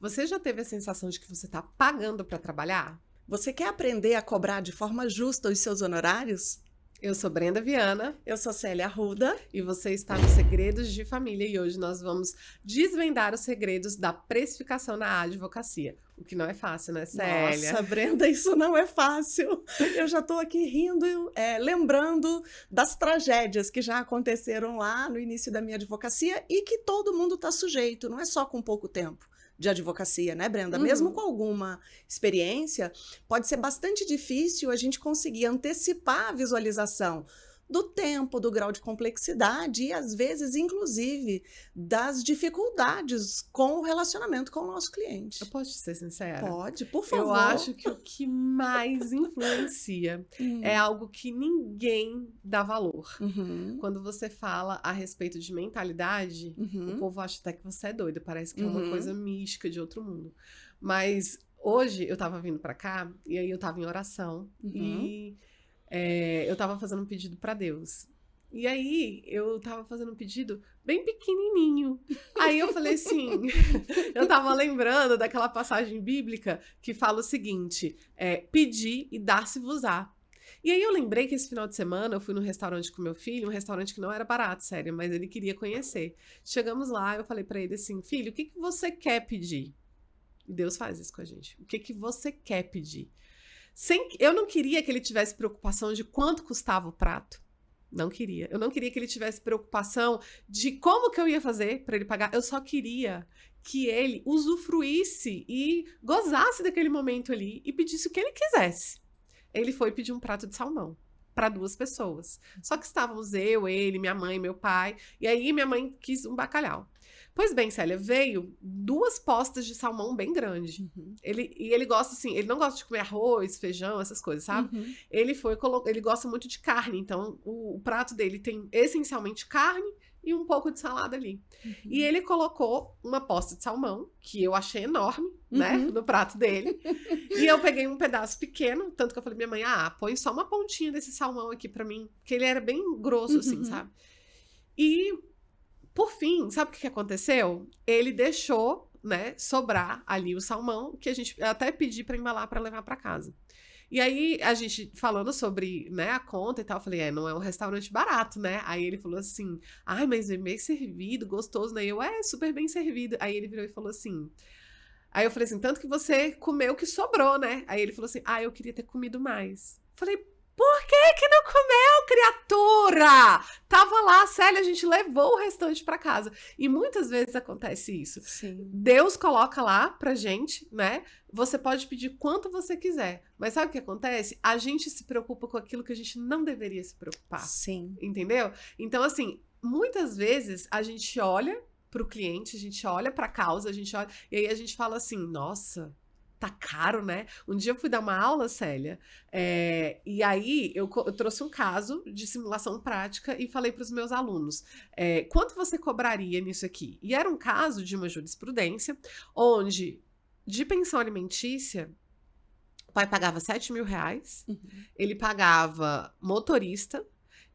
Você já teve a sensação de que você está pagando para trabalhar? Você quer aprender a cobrar de forma justa os seus honorários? Eu sou Brenda Viana Eu sou Célia Arruda. e você está no Segredos de Família e hoje nós vamos desvendar os segredos da precificação na advocacia. O que não é fácil, né, Célia? Nossa, Brenda, isso não é fácil. Eu já estou aqui rindo, lembrando das tragédias que já aconteceram lá no início da minha advocacia e que todo mundo está sujeito, não é só com pouco tempo de advocacia, né, Brenda? Mesmo com alguma experiência, pode ser bastante difícil a gente conseguir antecipar a visualização do tempo, do grau de complexidade e, às vezes, inclusive, das dificuldades com o relacionamento com o nosso Eu cliente. posso te ser sincera? Pode, por favor. Eu acho que o que mais influencia é algo que ninguém dá valor. Uhum. Quando você fala a respeito de mentalidade, o povo acha até que você é doido, parece que é uma coisa mística de outro mundo. Mas hoje eu tava vindo pra cá e aí eu tava em oração e eu tava fazendo um pedido pra Deus. E aí eu tava fazendo um pedido bem pequenininho. Aí eu falei assim, eu tava lembrando daquela passagem bíblica que fala o seguinte, pedir e dar-se-vos-á. E aí eu lembrei que esse final de semana eu fui num restaurante com meu filho, um restaurante que não era barato, sério, mas ele queria conhecer. Chegamos lá, eu falei pra ele assim, filho, o que que você quer pedir? E Deus faz isso com a gente. O que que você quer pedir? Eu não queria que ele tivesse preocupação de quanto custava o prato. Não queria. Eu não queria que ele tivesse preocupação de como que eu ia fazer para ele pagar. Eu só queria que ele usufruísse e gozasse daquele momento ali e pedisse o que ele quisesse. Ele foi pedir um prato de salmão para 2 pessoas. Só que estávamos eu, ele, minha mãe, meu pai. E aí minha mãe quis um bacalhau. Pois bem, Célia, veio 2 postas de salmão bem grandes. Ele gosta assim, ele não gosta de comer arroz, feijão, essas coisas, sabe? Ele gosta muito de carne, então o prato dele tem essencialmente carne e um pouco de salada ali. E ele colocou uma posta de salmão, que eu achei enorme, né, no prato dele. E eu peguei um pedaço pequeno, tanto que eu falei, minha mãe, põe só uma pontinha desse salmão aqui pra mim, porque ele era bem grosso assim, sabe? E por fim, sabe o que aconteceu? Ele deixou, né, sobrar ali o salmão, que eu até pedi pra embalar pra levar pra casa. E aí, a gente falando sobre, né, a conta e tal, eu falei, não é um restaurante barato, né? Aí ele falou assim, ai, mas é bem servido, gostoso, né? E eu, super bem servido. Aí ele virou e falou assim, aí eu falei assim, tanto que você comeu o que sobrou, né? Aí ele falou assim, eu queria ter comido mais. Falei, por que não comeu, criatura? Tava lá, Célia, a gente levou o restante pra casa. E muitas vezes acontece isso. Sim. Deus coloca lá pra gente, né? Você pode pedir quanto você quiser. Mas sabe o que acontece? A gente se preocupa com aquilo que a gente não deveria se preocupar. Sim. Entendeu? Então, assim, muitas vezes a gente olha pro cliente, a gente olha pra causa, a gente olha... E aí a gente fala assim, nossa... Tá caro, né? Um dia eu fui dar uma aula, Célia, e aí eu trouxe um caso de simulação prática e falei para os meus alunos, quanto você cobraria nisso aqui? E era um caso de uma jurisprudência, onde, de pensão alimentícia, o pai pagava R$7.000, ele pagava motorista,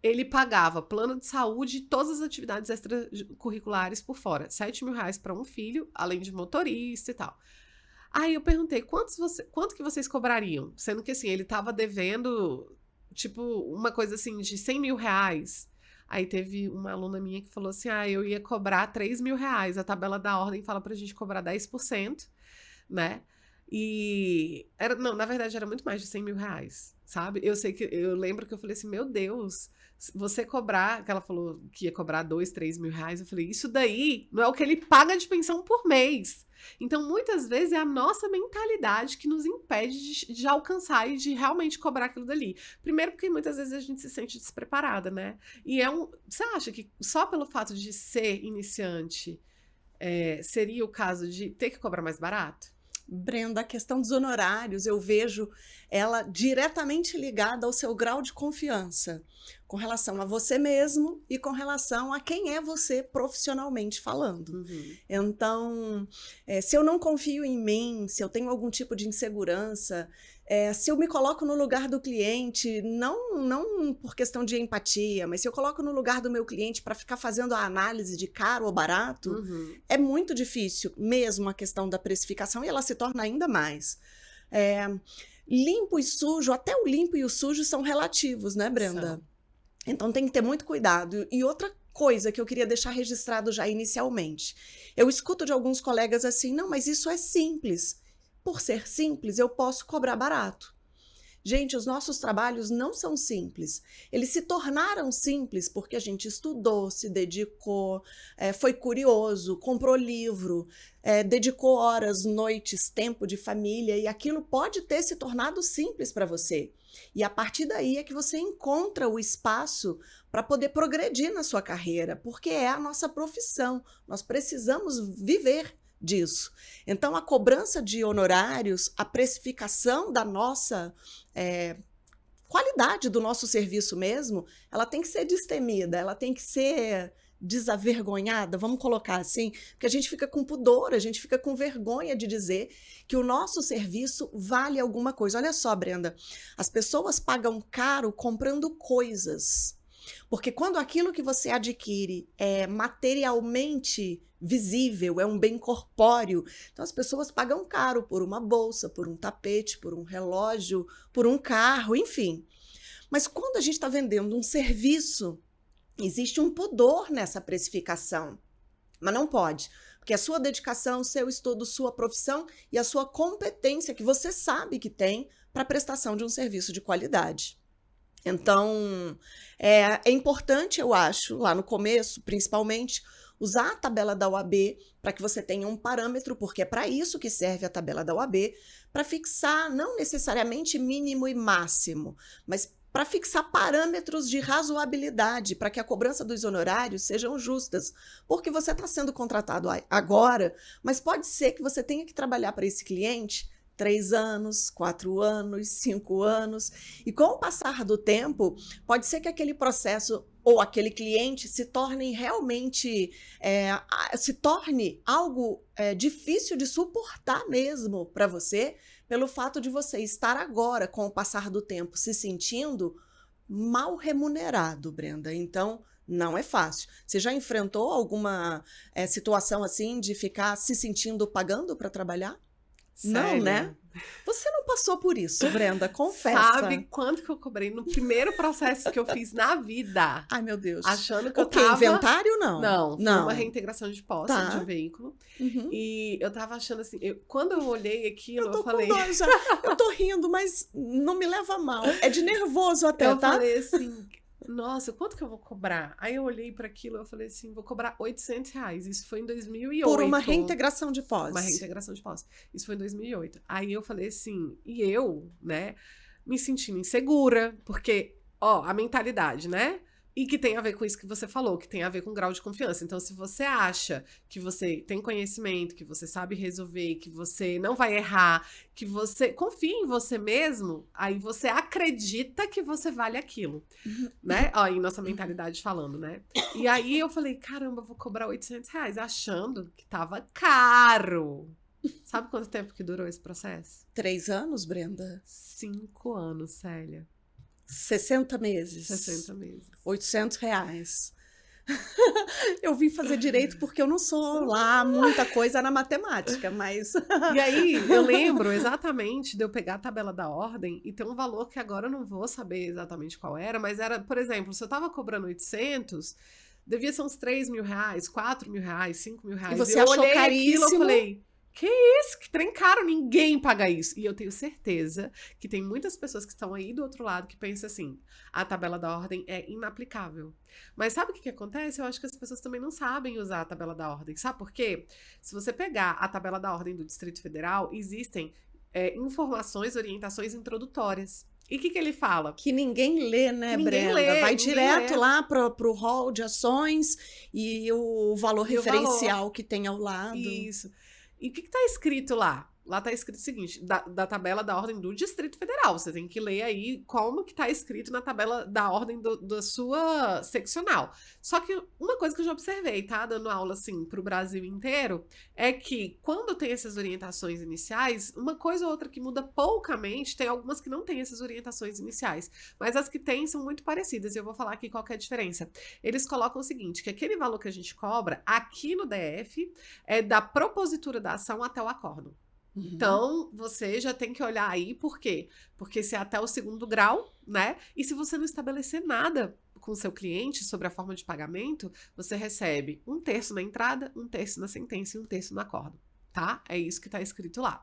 ele pagava plano de saúde e todas as atividades extracurriculares por fora. R$7.000 para um filho, além de motorista e tal. Aí eu perguntei, quanto que vocês cobrariam? Sendo que assim, ele tava devendo, tipo, uma coisa assim de R$100.000. Aí teve uma aluna minha que falou assim, eu ia cobrar R$3.000. A tabela da ordem fala pra gente cobrar 10%, né? E, não, na verdade era muito mais de R$100.000, sabe? Eu lembro que eu falei assim, meu Deus, você cobrar, que ela falou que ia cobrar R$2.000, R$3.000, eu falei, isso daí não é o que ele paga de pensão por mês. Então, muitas vezes é a nossa mentalidade que nos impede de alcançar e de realmente cobrar aquilo dali. Primeiro porque muitas vezes a gente se sente despreparada, né? E você acha que só pelo fato de ser iniciante seria o caso de ter que cobrar mais barato? Brenda, a questão dos honorários, eu vejo ela diretamente ligada ao seu grau de confiança. com relação a você mesmo e com relação a quem é você profissionalmente falando. Então, se eu não confio em mim, se eu tenho algum tipo de insegurança, se eu me coloco no lugar do cliente, não por questão de empatia, mas se eu coloco no lugar do meu cliente para ficar fazendo a análise de caro ou barato, é muito difícil mesmo a questão da precificação e ela se torna ainda mais. Limpo e sujo, até o limpo e o sujo são relativos, né, Brenda? Então tem que ter muito cuidado. E outra coisa que eu queria deixar registrado já inicialmente. Eu escuto de alguns colegas assim, não, mas isso é simples. Por ser simples, eu posso cobrar barato. Gente, os nossos trabalhos não são simples. Eles se tornaram simples porque a gente estudou, se dedicou, foi curioso, comprou livro, dedicou horas, noites, tempo de família, e aquilo pode ter se tornado simples para você. E a partir daí é que você encontra o espaço para poder progredir na sua carreira, porque é a nossa profissão. Nós precisamos viver disso. Então, a cobrança de honorários, a precificação da nossa qualidade do nosso serviço mesmo, ela tem que ser destemida, ela tem que ser desavergonhada, vamos colocar assim, porque a gente fica com pudor, a gente fica com vergonha de dizer que o nosso serviço vale alguma coisa. Olha só, Brenda, as pessoas pagam caro comprando coisas, porque quando aquilo que você adquire é materialmente visível, é um bem corpóreo, então as pessoas pagam caro por uma bolsa, por um tapete, por um relógio, por um carro, enfim. Mas quando a gente está vendendo um serviço, existe um pudor nessa precificação, mas não pode, porque a sua dedicação, seu estudo, sua profissão e a sua competência que você sabe que tem para a prestação de um serviço de qualidade. Então, é importante, eu acho, lá no começo, principalmente, usar a tabela da OAB para que você tenha um parâmetro, porque é para isso que serve a tabela da OAB, para fixar não necessariamente mínimo e máximo, mas para fixar parâmetros de razoabilidade, para que a cobrança dos honorários sejam justas, porque você está sendo contratado agora, mas pode ser que você tenha que trabalhar para esse cliente 3 anos, 4 anos, 5 anos, e com o passar do tempo, pode ser que aquele processo ou aquele cliente se torne realmente, se torne algo difícil de suportar mesmo para você, pelo fato de você estar agora, com o passar do tempo, se sentindo mal remunerado, Brenda. Então, não é fácil. Você já enfrentou alguma situação assim de ficar se sentindo pagando para trabalhar? Sério? Não, né? Você não passou por isso, Brenda, confessa. Sabe quanto que eu cobrei no primeiro processo que eu fiz na vida? Ai, meu Deus. Achando que O eu quê? tava... Inventário, não? Não, foi uma reintegração de posse Tá. de um veículo. Uhum. E eu tava achando assim, quando eu olhei aquilo, Eu tô eu falei... com dó já. Eu tô rindo, mas não me leva a mal. É de nervoso até, Eu tá? falei assim, nossa, quanto que eu vou cobrar? Aí eu olhei para aquilo, eu falei assim, vou cobrar R$800. Isso foi em 2008. Por uma reintegração de posse. Uma reintegração de posse. Isso foi em 2008. Aí eu falei assim, e eu, né, me sentindo insegura, porque, ó, a mentalidade, né? E que tem a ver com isso que você falou, que tem a ver com grau de confiança. Então, se você acha que você tem conhecimento, que você sabe resolver, que você não vai errar, que você confia em você mesmo, aí você acredita que você vale aquilo, né? Ó, em nossa mentalidade falando, né? E aí eu falei, caramba, eu vou cobrar R$800, achando que tava caro. Sabe quanto tempo que durou esse processo? 3 anos, Brenda? 5 anos, Célia. 60 meses. 60 meses. R$800. Eu vim fazer direito porque eu não sou lá muita coisa na matemática, mas... E aí, eu lembro exatamente de eu pegar a tabela da ordem e ter um valor que agora eu não vou saber exatamente qual era, mas era, por exemplo, se eu tava cobrando 800, devia ser uns R$3.000, R$4.000, R$5.000. E você eu achou olhei caríssimo? Aquilo, eu falei, que isso? Que trem caro, ninguém paga isso. E eu tenho certeza que tem muitas pessoas que estão aí do outro lado que pensam assim, a tabela da ordem é inaplicável. Mas sabe o que acontece? Eu acho que as pessoas também não sabem usar a tabela da ordem. Sabe por quê? Se você pegar a tabela da ordem do Distrito Federal, existem informações, orientações introdutórias. E o que ele fala? Que ninguém lê, né, Ninguém Brenda? lê, Vai ninguém direto lê. lá pro hall de ações e o valor E o referencial que tem ao lado. Isso. E o que está escrito lá? lá tá escrito o seguinte, da tabela da ordem do Distrito Federal. Você tem que ler aí como que tá escrito na tabela da ordem da sua seccional. Só que uma coisa que eu já observei, tá? Dando aula, assim, pro Brasil inteiro, é que quando tem essas orientações iniciais, uma coisa ou outra que muda poucamente, tem algumas que não têm essas orientações iniciais, mas as que têm são muito parecidas, e eu vou falar aqui qual que é a diferença. Eles colocam o seguinte, que aquele valor que a gente cobra, aqui no DF, é da propositura da ação até o acórdão. Então, você já tem que olhar aí, por quê? Porque se é até o 2º grau, né? E se você não estabelecer nada com o seu cliente sobre a forma de pagamento, você recebe 1/3 na entrada, 1/3 na sentença e 1/3 no acórdão, tá? É isso que tá escrito lá.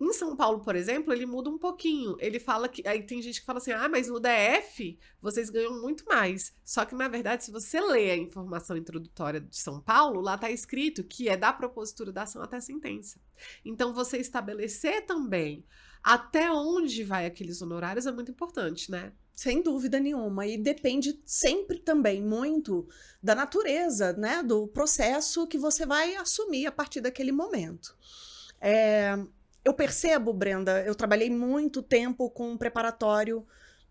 Em São Paulo, por exemplo, ele muda um pouquinho. Ele fala que... Aí tem gente que fala assim, mas no DF vocês ganham muito mais. Só que, na verdade, se você lê a informação introdutória de São Paulo, lá tá escrito que é da propositura da ação até a sentença. Então, você estabelecer também até onde vai aqueles honorários é muito importante, né? Sem dúvida nenhuma. E depende sempre também muito da natureza, né? Do processo que você vai assumir a partir daquele momento. Eu percebo, Brenda, eu trabalhei muito tempo com um preparatório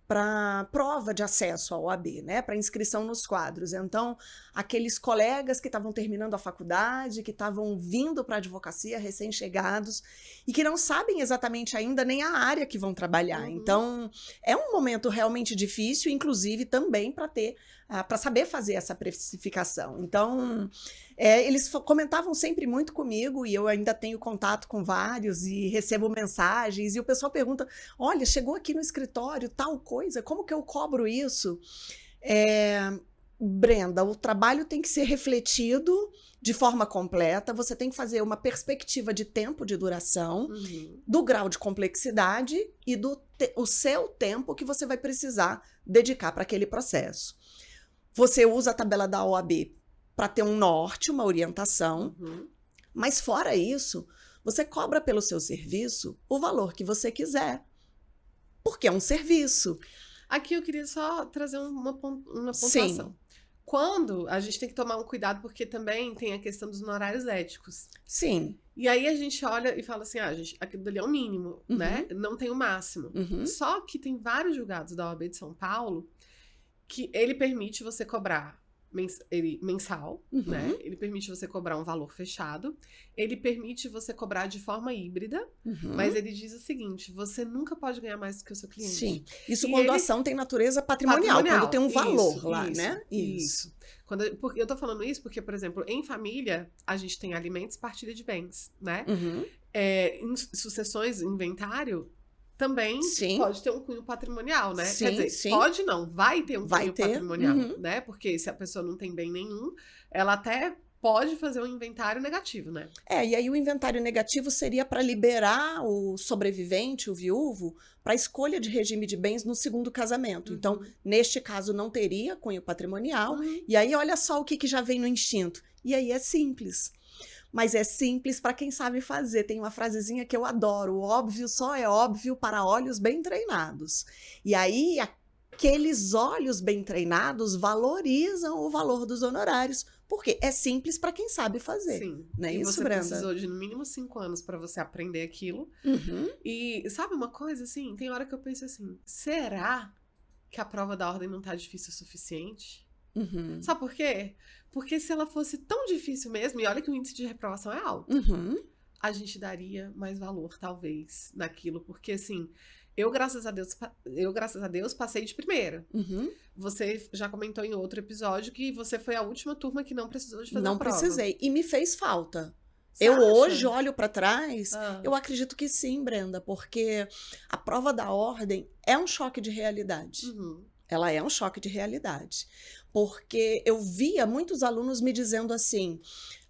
para prova de acesso à OAB, né, para inscrição nos quadros. Então, aqueles colegas que estavam terminando a faculdade, que estavam vindo para a advocacia, recém-chegados, e que não sabem exatamente ainda nem a área que vão trabalhar. Então, é um momento realmente difícil, inclusive também para saber fazer essa precificação. Então, eles comentavam sempre muito comigo, e eu ainda tenho contato com vários, e recebo mensagens, e o pessoal pergunta, olha, chegou aqui no escritório tal coisa, como que eu cobro isso? Brenda, o trabalho tem que ser refletido de forma completa, você tem que fazer uma perspectiva de tempo de duração, do grau de complexidade e o seu tempo que você vai precisar dedicar para aquele processo. Você usa a tabela da OAB para ter um norte, uma orientação, mas fora isso, você cobra pelo seu serviço o valor que você quiser, porque é um serviço. Aqui eu queria só trazer uma pontuação. Sim. Quando a gente tem que tomar um cuidado, porque também tem a questão dos honorários éticos. Sim. E aí a gente olha e fala assim, gente, aquilo dali é o mínimo, né? Não tem o máximo. Só que tem vários julgados da OAB de São Paulo que ele permite você cobrar mensal, né? Ele permite você cobrar um valor fechado, ele permite você cobrar de forma híbrida, mas ele diz o seguinte, você nunca pode ganhar mais do que o seu cliente. Sim, isso quando a ação tem natureza patrimonial, quando tem um valor isso, lá, né? Isso. Eu tô falando isso porque, por exemplo, em família, a gente tem alimentos e partilha de bens, né? Em sucessões, inventário, também pode ter um cunho patrimonial, né? Quer dizer, pode não, vai ter um cunho patrimonial, né? Porque se a pessoa não tem bem nenhum, ela até pode fazer um inventário negativo, né? E aí o inventário negativo seria para liberar o sobrevivente, o viúvo, para a escolha de regime de bens no segundo casamento. Então, neste caso, não teria cunho patrimonial. E aí, olha só o que já vem no instinto. E aí é simples. Mas é simples para quem sabe fazer. Tem uma frasezinha que eu adoro. O óbvio só é óbvio para olhos bem treinados. E aí, aqueles olhos bem treinados valorizam o valor dos honorários. Porque é simples para quem sabe fazer. Sim. Não é e isso, você Brenda? precisou de no mínimo 5 anos para você aprender aquilo. E sabe uma coisa, assim? Tem hora que eu penso assim, será que a prova da ordem não tá difícil o suficiente? Sabe por quê? Porque se ela fosse tão difícil mesmo, e olha que o índice de reprovação é alto, a gente daria mais valor, talvez, naquilo. Porque, assim, eu, graças a Deus, passei de primeira. Você já comentou em outro episódio que você foi a última turma que não precisou de fazer a prova. Não precisei. E me fez falta. Você acha? Hoje olho para trás, eu acredito que sim, Brenda, porque a prova da ordem é um choque de realidade. Ela é um choque de realidade. Porque eu via muitos alunos me dizendo assim,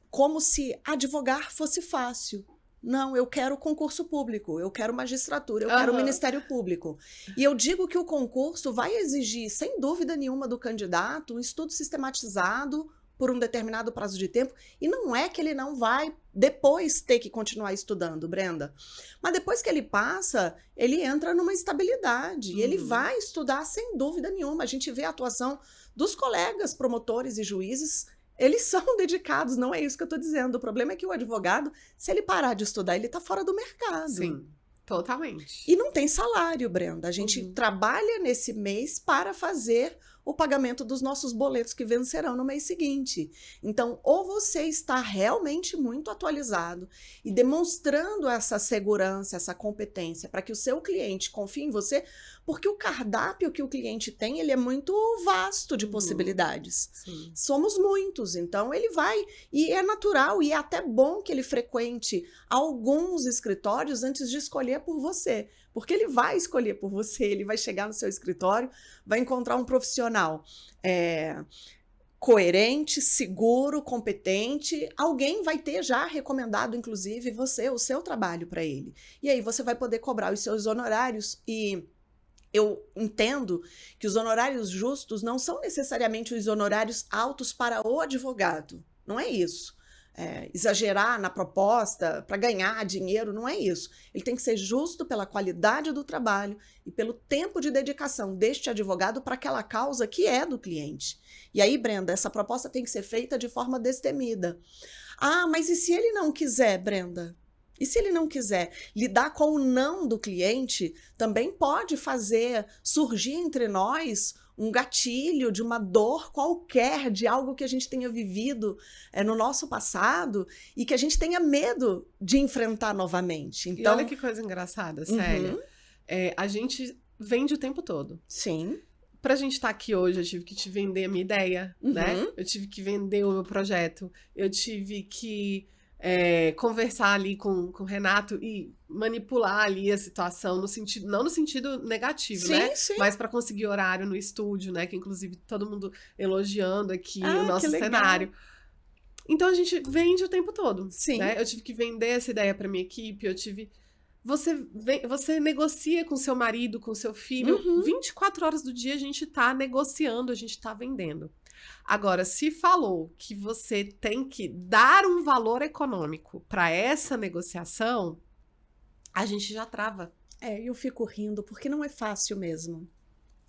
como se advogar fosse fácil. Não, eu quero concurso público, eu quero magistratura, eu quero Ministério Público. E eu digo que o concurso vai exigir, sem dúvida nenhuma, do candidato um estudo sistematizado por um determinado prazo de tempo, e não é que ele não vai depois ter que continuar estudando, Brenda. Mas depois que ele passa, ele entra numa estabilidade, e ele vai estudar sem dúvida nenhuma. A gente vê a atuação dos colegas promotores e juízes Eles são dedicados, não é isso que eu estou dizendo. O problema é que o advogado, se ele parar de estudar, ele está fora do mercado. Sim, totalmente. E não tem salário, Brenda. A gente trabalha nesse mês para fazer o pagamento dos nossos boletos que vencerão no mês seguinte. Então, ou você está realmente muito atualizado e demonstrando essa segurança, essa competência para que o seu cliente confie em você, porque o cardápio que o cliente tem, ele é muito vasto de possibilidades. Sim. Somos muitos, então ele vai, e é natural e é até bom que ele frequente alguns escritórios antes de escolher por você. Porque ele vai escolher por você, ele vai chegar no seu escritório, vai encontrar um profissional coerente, seguro, competente. Alguém vai ter já recomendado, inclusive, você, o seu trabalho para ele. E aí você vai poder cobrar os seus honorários. E eu entendo que os honorários justos não são necessariamente os honorários altos para o advogado. Não é isso. Exagerar na proposta para ganhar dinheiro, não é isso. Ele tem que ser justo pela qualidade do trabalho e pelo tempo de dedicação deste advogado para aquela causa que é do cliente. E aí, Brenda, essa proposta tem que ser feita de forma destemida. Ah, mas e se ele não quiser, Brenda? E se ele não quiser? Lidar com o não do cliente também pode fazer surgir entre nós um gatilho de uma dor qualquer, de algo que a gente tenha vivido no nosso passado e que a gente tenha medo de enfrentar novamente. Então, e olha que coisa engraçada, Célia. A gente vende o tempo todo. Sim. Pra gente estar aqui hoje, eu tive que te vender a minha ideia, né? Eu tive que vender o meu projeto. Eu tive que conversar ali com o Renato e manipular ali a situação, não no sentido negativo, sim, né? Sim. Mas para conseguir horário no estúdio, né? Que inclusive todo mundo elogiando aqui o nosso cenário. Então a gente vende o tempo todo. Sim. Né? Eu tive que vender essa ideia para minha equipe, Você negocia com seu marido, com seu filho, 24 horas do dia a gente tá negociando, a gente tá vendendo. Agora, se falou que você tem que dar um valor econômico para essa negociação, a gente já trava. Eu fico rindo, porque não é fácil mesmo.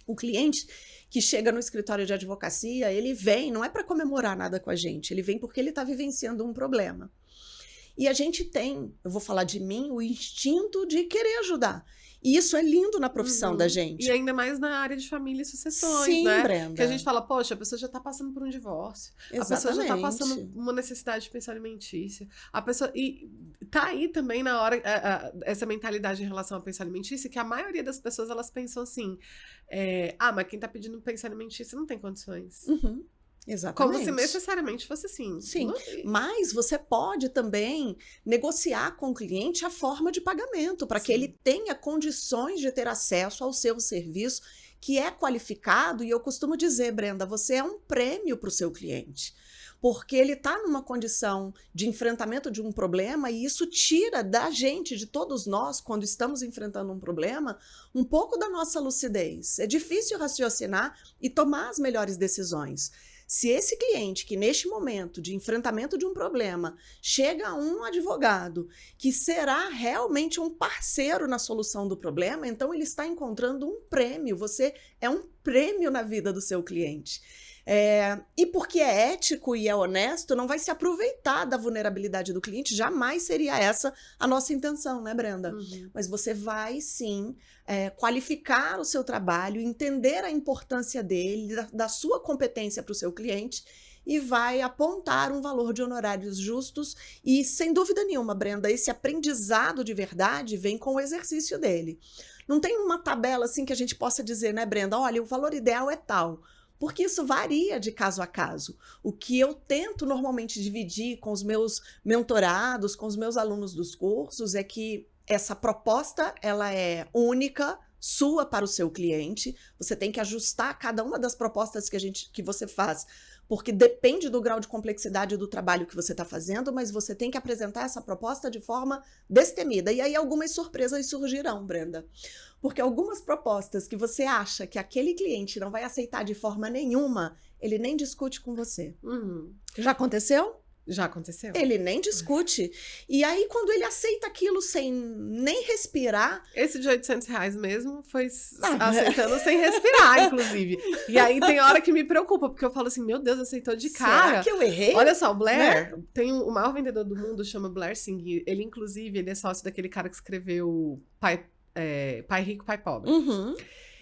O cliente que chega no escritório de advocacia, ele vem, não é para comemorar nada com a gente, ele vem porque ele está vivenciando um problema. E a gente tem, eu vou falar de mim, o instinto de querer ajudar. E isso é lindo na profissão da gente. E ainda mais na área de família e sucessões, sim, né? Brenda. Que a gente fala, poxa, a pessoa já tá passando por um divórcio. Exatamente. A pessoa já tá passando uma necessidade de pensão alimentícia. E tá aí também na hora essa mentalidade em relação à pensão alimentícia, que a maioria das pessoas, elas pensam assim, mas quem tá pedindo pensão alimentícia não tem condições. Exatamente. Como se necessariamente fosse assim. Sim, mas você pode também negociar com o cliente a forma de pagamento, para que ele tenha condições de ter acesso ao seu serviço, que é qualificado, e eu costumo dizer, Brenda, você é um prêmio para o seu cliente. Porque ele está numa condição de enfrentamento de um problema e isso tira da gente, de todos nós, quando estamos enfrentando um problema, um pouco da nossa lucidez. É difícil raciocinar e tomar as melhores decisões. Se esse cliente que neste momento de enfrentamento de um problema chega a um advogado que será realmente um parceiro na solução do problema, então ele está encontrando um prêmio, você é um prêmio na vida do seu cliente. E porque é ético e é honesto, não vai se aproveitar da vulnerabilidade do cliente, jamais seria essa a nossa intenção, né, Brenda? Mas você vai sim qualificar o seu trabalho, entender a importância dele, da sua competência para o seu cliente e vai apontar um valor de honorários justos e, sem dúvida nenhuma, Brenda, esse aprendizado de verdade vem com o exercício dele. Não tem uma tabela assim que a gente possa dizer, né, Brenda? Olha, o valor ideal é tal. Porque isso varia de caso a caso. O que eu tento normalmente dividir com os meus mentorados, com os meus alunos dos cursos, é que essa proposta ela é única, sua para o seu cliente. Você tem que ajustar cada uma das propostas que você faz, porque depende do grau de complexidade do trabalho que você está fazendo, mas você tem que apresentar essa proposta de forma destemida. E aí algumas surpresas surgirão, Brenda. Porque algumas propostas que você acha que aquele cliente não vai aceitar de forma nenhuma, ele nem discute com você. Já aconteceu? Já aconteceu? Ele nem discute. E aí, quando ele aceita aquilo sem nem respirar... Esse de R$800 mesmo foi aceitando sem respirar, inclusive. E aí tem hora que me preocupa, porque eu falo assim, meu Deus, aceitou de cara. Será que eu errei? Olha só, o Blair, tem o maior vendedor do mundo, chama Blair Singh. Ele, inclusive, ele é sócio daquele cara que escreveu Pai Rico, Pai Pobre. Uhum.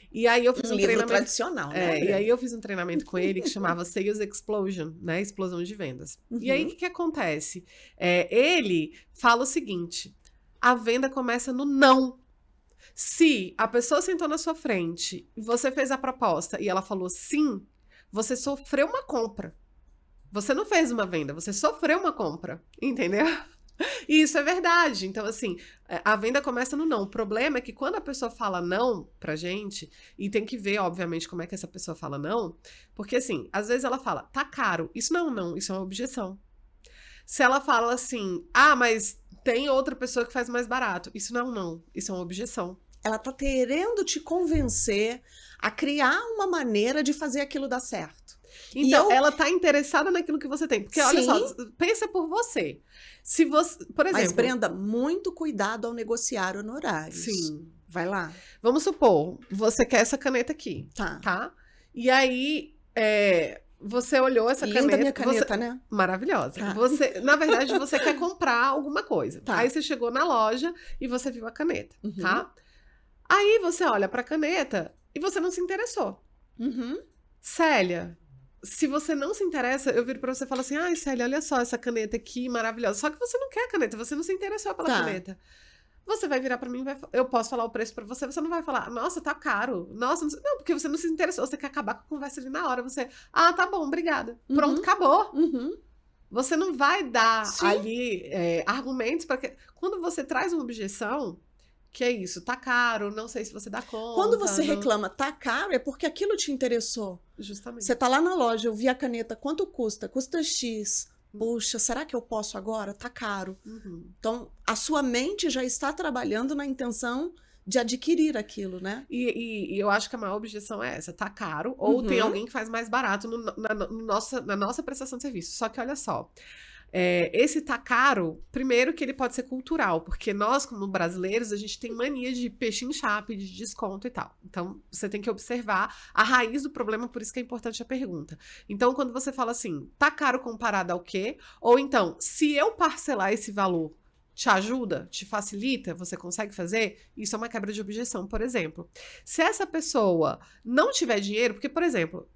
E aí eu fiz um livro treinamento tradicional, né? E aí eu fiz um treinamento com ele que chamava Sales Explosion, né? Explosão de vendas. Uhum. E aí o que acontece? Ele fala o seguinte: a venda começa no não. Se a pessoa sentou na sua frente, você fez a proposta e ela falou sim, você sofreu uma compra. Você não fez uma venda, você sofreu uma compra, entendeu? E isso é verdade. Então, assim, a venda começa no não. O problema é que quando a pessoa fala não pra gente, e tem que ver, obviamente, como é que essa pessoa fala não, porque, assim, às vezes ela fala, tá caro. Isso não é um não, isso é uma objeção. Se ela fala assim, mas tem outra pessoa que faz mais barato. Isso não é um não, isso é uma objeção. Ela tá querendo te convencer a criar uma maneira de fazer aquilo dar certo. Então, ela tá interessada naquilo que você tem. Porque, olha só, pensa por você. Se você, por exemplo... Mas, Brenda, muito cuidado ao negociar honorários. Sim. Vai lá. Vamos supor, você quer essa caneta aqui. Tá? E aí, você olhou essa caneta... Linda minha caneta, né? Maravilhosa. Tá. Na verdade, você quer comprar alguma coisa. Tá. Aí você chegou na loja e você viu a caneta, tá? Aí você olha pra caneta e você não se interessou. Célia... Se você não se interessa, eu viro pra você e falo assim, Célia, olha só essa caneta aqui, maravilhosa. Só que você não quer a caneta, você não se interessou pela caneta. Você vai virar pra mim, eu posso falar o preço pra você, você não vai falar, nossa, tá caro. Nossa, não, porque você não se interessou, você quer acabar com a conversa ali na hora. Você, tá bom, obrigada. Pronto, acabou. Você não vai dar ali argumentos para que... Quando você traz uma objeção... Que é isso, tá caro, não sei se você dá conta. Quando você reclama, tá caro, é porque aquilo te interessou. Justamente. Você tá lá na loja, eu vi a caneta, quanto custa? Custa X. Puxa, será que eu posso agora? Tá caro. Então, a sua mente já está trabalhando na intenção de adquirir aquilo, né? E eu acho que a maior objeção é essa, tá caro, ou tem alguém que faz mais barato na nossa prestação de serviço. Só que olha só, esse tá caro, primeiro que ele pode ser cultural, porque nós, como brasileiros, a gente tem mania de pechinchar, pedir desconto e tal. Então, você tem que observar a raiz do problema, por isso que é importante a pergunta. Então, quando você fala assim, tá caro comparado ao quê? Ou então, se eu parcelar esse valor, te ajuda? Te facilita? Você consegue fazer? Isso é uma quebra de objeção, por exemplo. Se essa pessoa não tiver dinheiro, porque, por exemplo,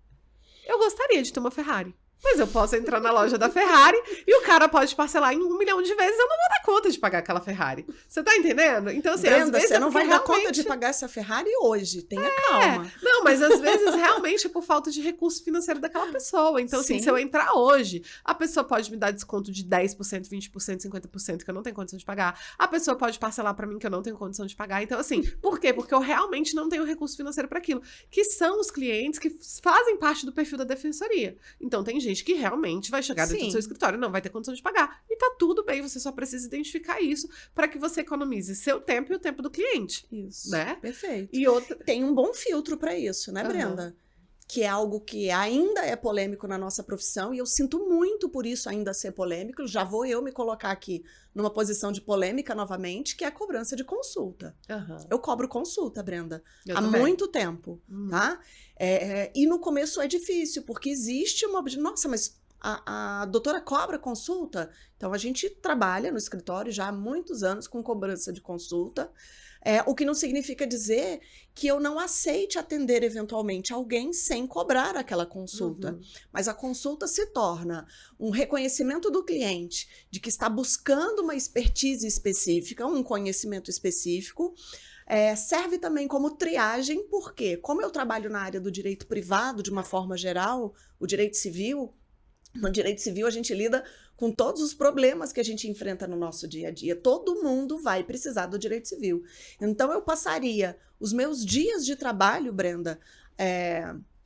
eu gostaria de ter uma Ferrari. Mas eu posso entrar na loja da Ferrari e o cara pode parcelar em 1 milhão de vezes. Eu não vou dar conta de pagar aquela Ferrari. Você tá entendendo? Então, assim, Brenda, às vezes você não vai dar conta realmente... de pagar essa Ferrari hoje. Tenha calma. Não, mas às vezes realmente é por falta de recurso financeiro daquela pessoa. Então, assim, se eu entrar hoje, a pessoa pode me dar desconto de 10%, 20%, 50% que eu não tenho condição de pagar. A pessoa pode parcelar pra mim que eu não tenho condição de pagar. Então, assim, por quê? Porque eu realmente não tenho recurso financeiro para aquilo. Que são os clientes que fazem parte do perfil da defensoria. Então, tem gente que realmente vai chegar dentro do seu escritório e não vai ter condição de pagar. E tá tudo bem, você só precisa identificar isso para que você economize seu tempo e o tempo do cliente. Isso, né? Perfeito. E outra... Tem um bom filtro para isso, né, Brenda? Que é algo que ainda é polêmico na nossa profissão, e eu sinto muito por isso ainda ser polêmico. Já vou eu me colocar aqui numa posição de polêmica novamente, que é a cobrança de consulta. Eu cobro consulta, Brenda, há muito tempo, tá? E no começo é difícil, porque existe uma... Nossa, mas a doutora cobra consulta? Então, a gente trabalha no escritório já há muitos anos com cobrança de consulta, o que não significa dizer que eu não aceite atender eventualmente alguém sem cobrar aquela consulta. Mas a consulta se torna um reconhecimento do cliente de que está buscando uma expertise específica, um conhecimento específico. Serve também como triagem, porque como eu trabalho na área do direito privado, de uma forma geral, o direito civil, no direito civil a gente lida com todos os problemas que a gente enfrenta no nosso dia a dia. Todo mundo vai precisar do direito civil. Então, eu passaria os meus dias de trabalho, Brenda,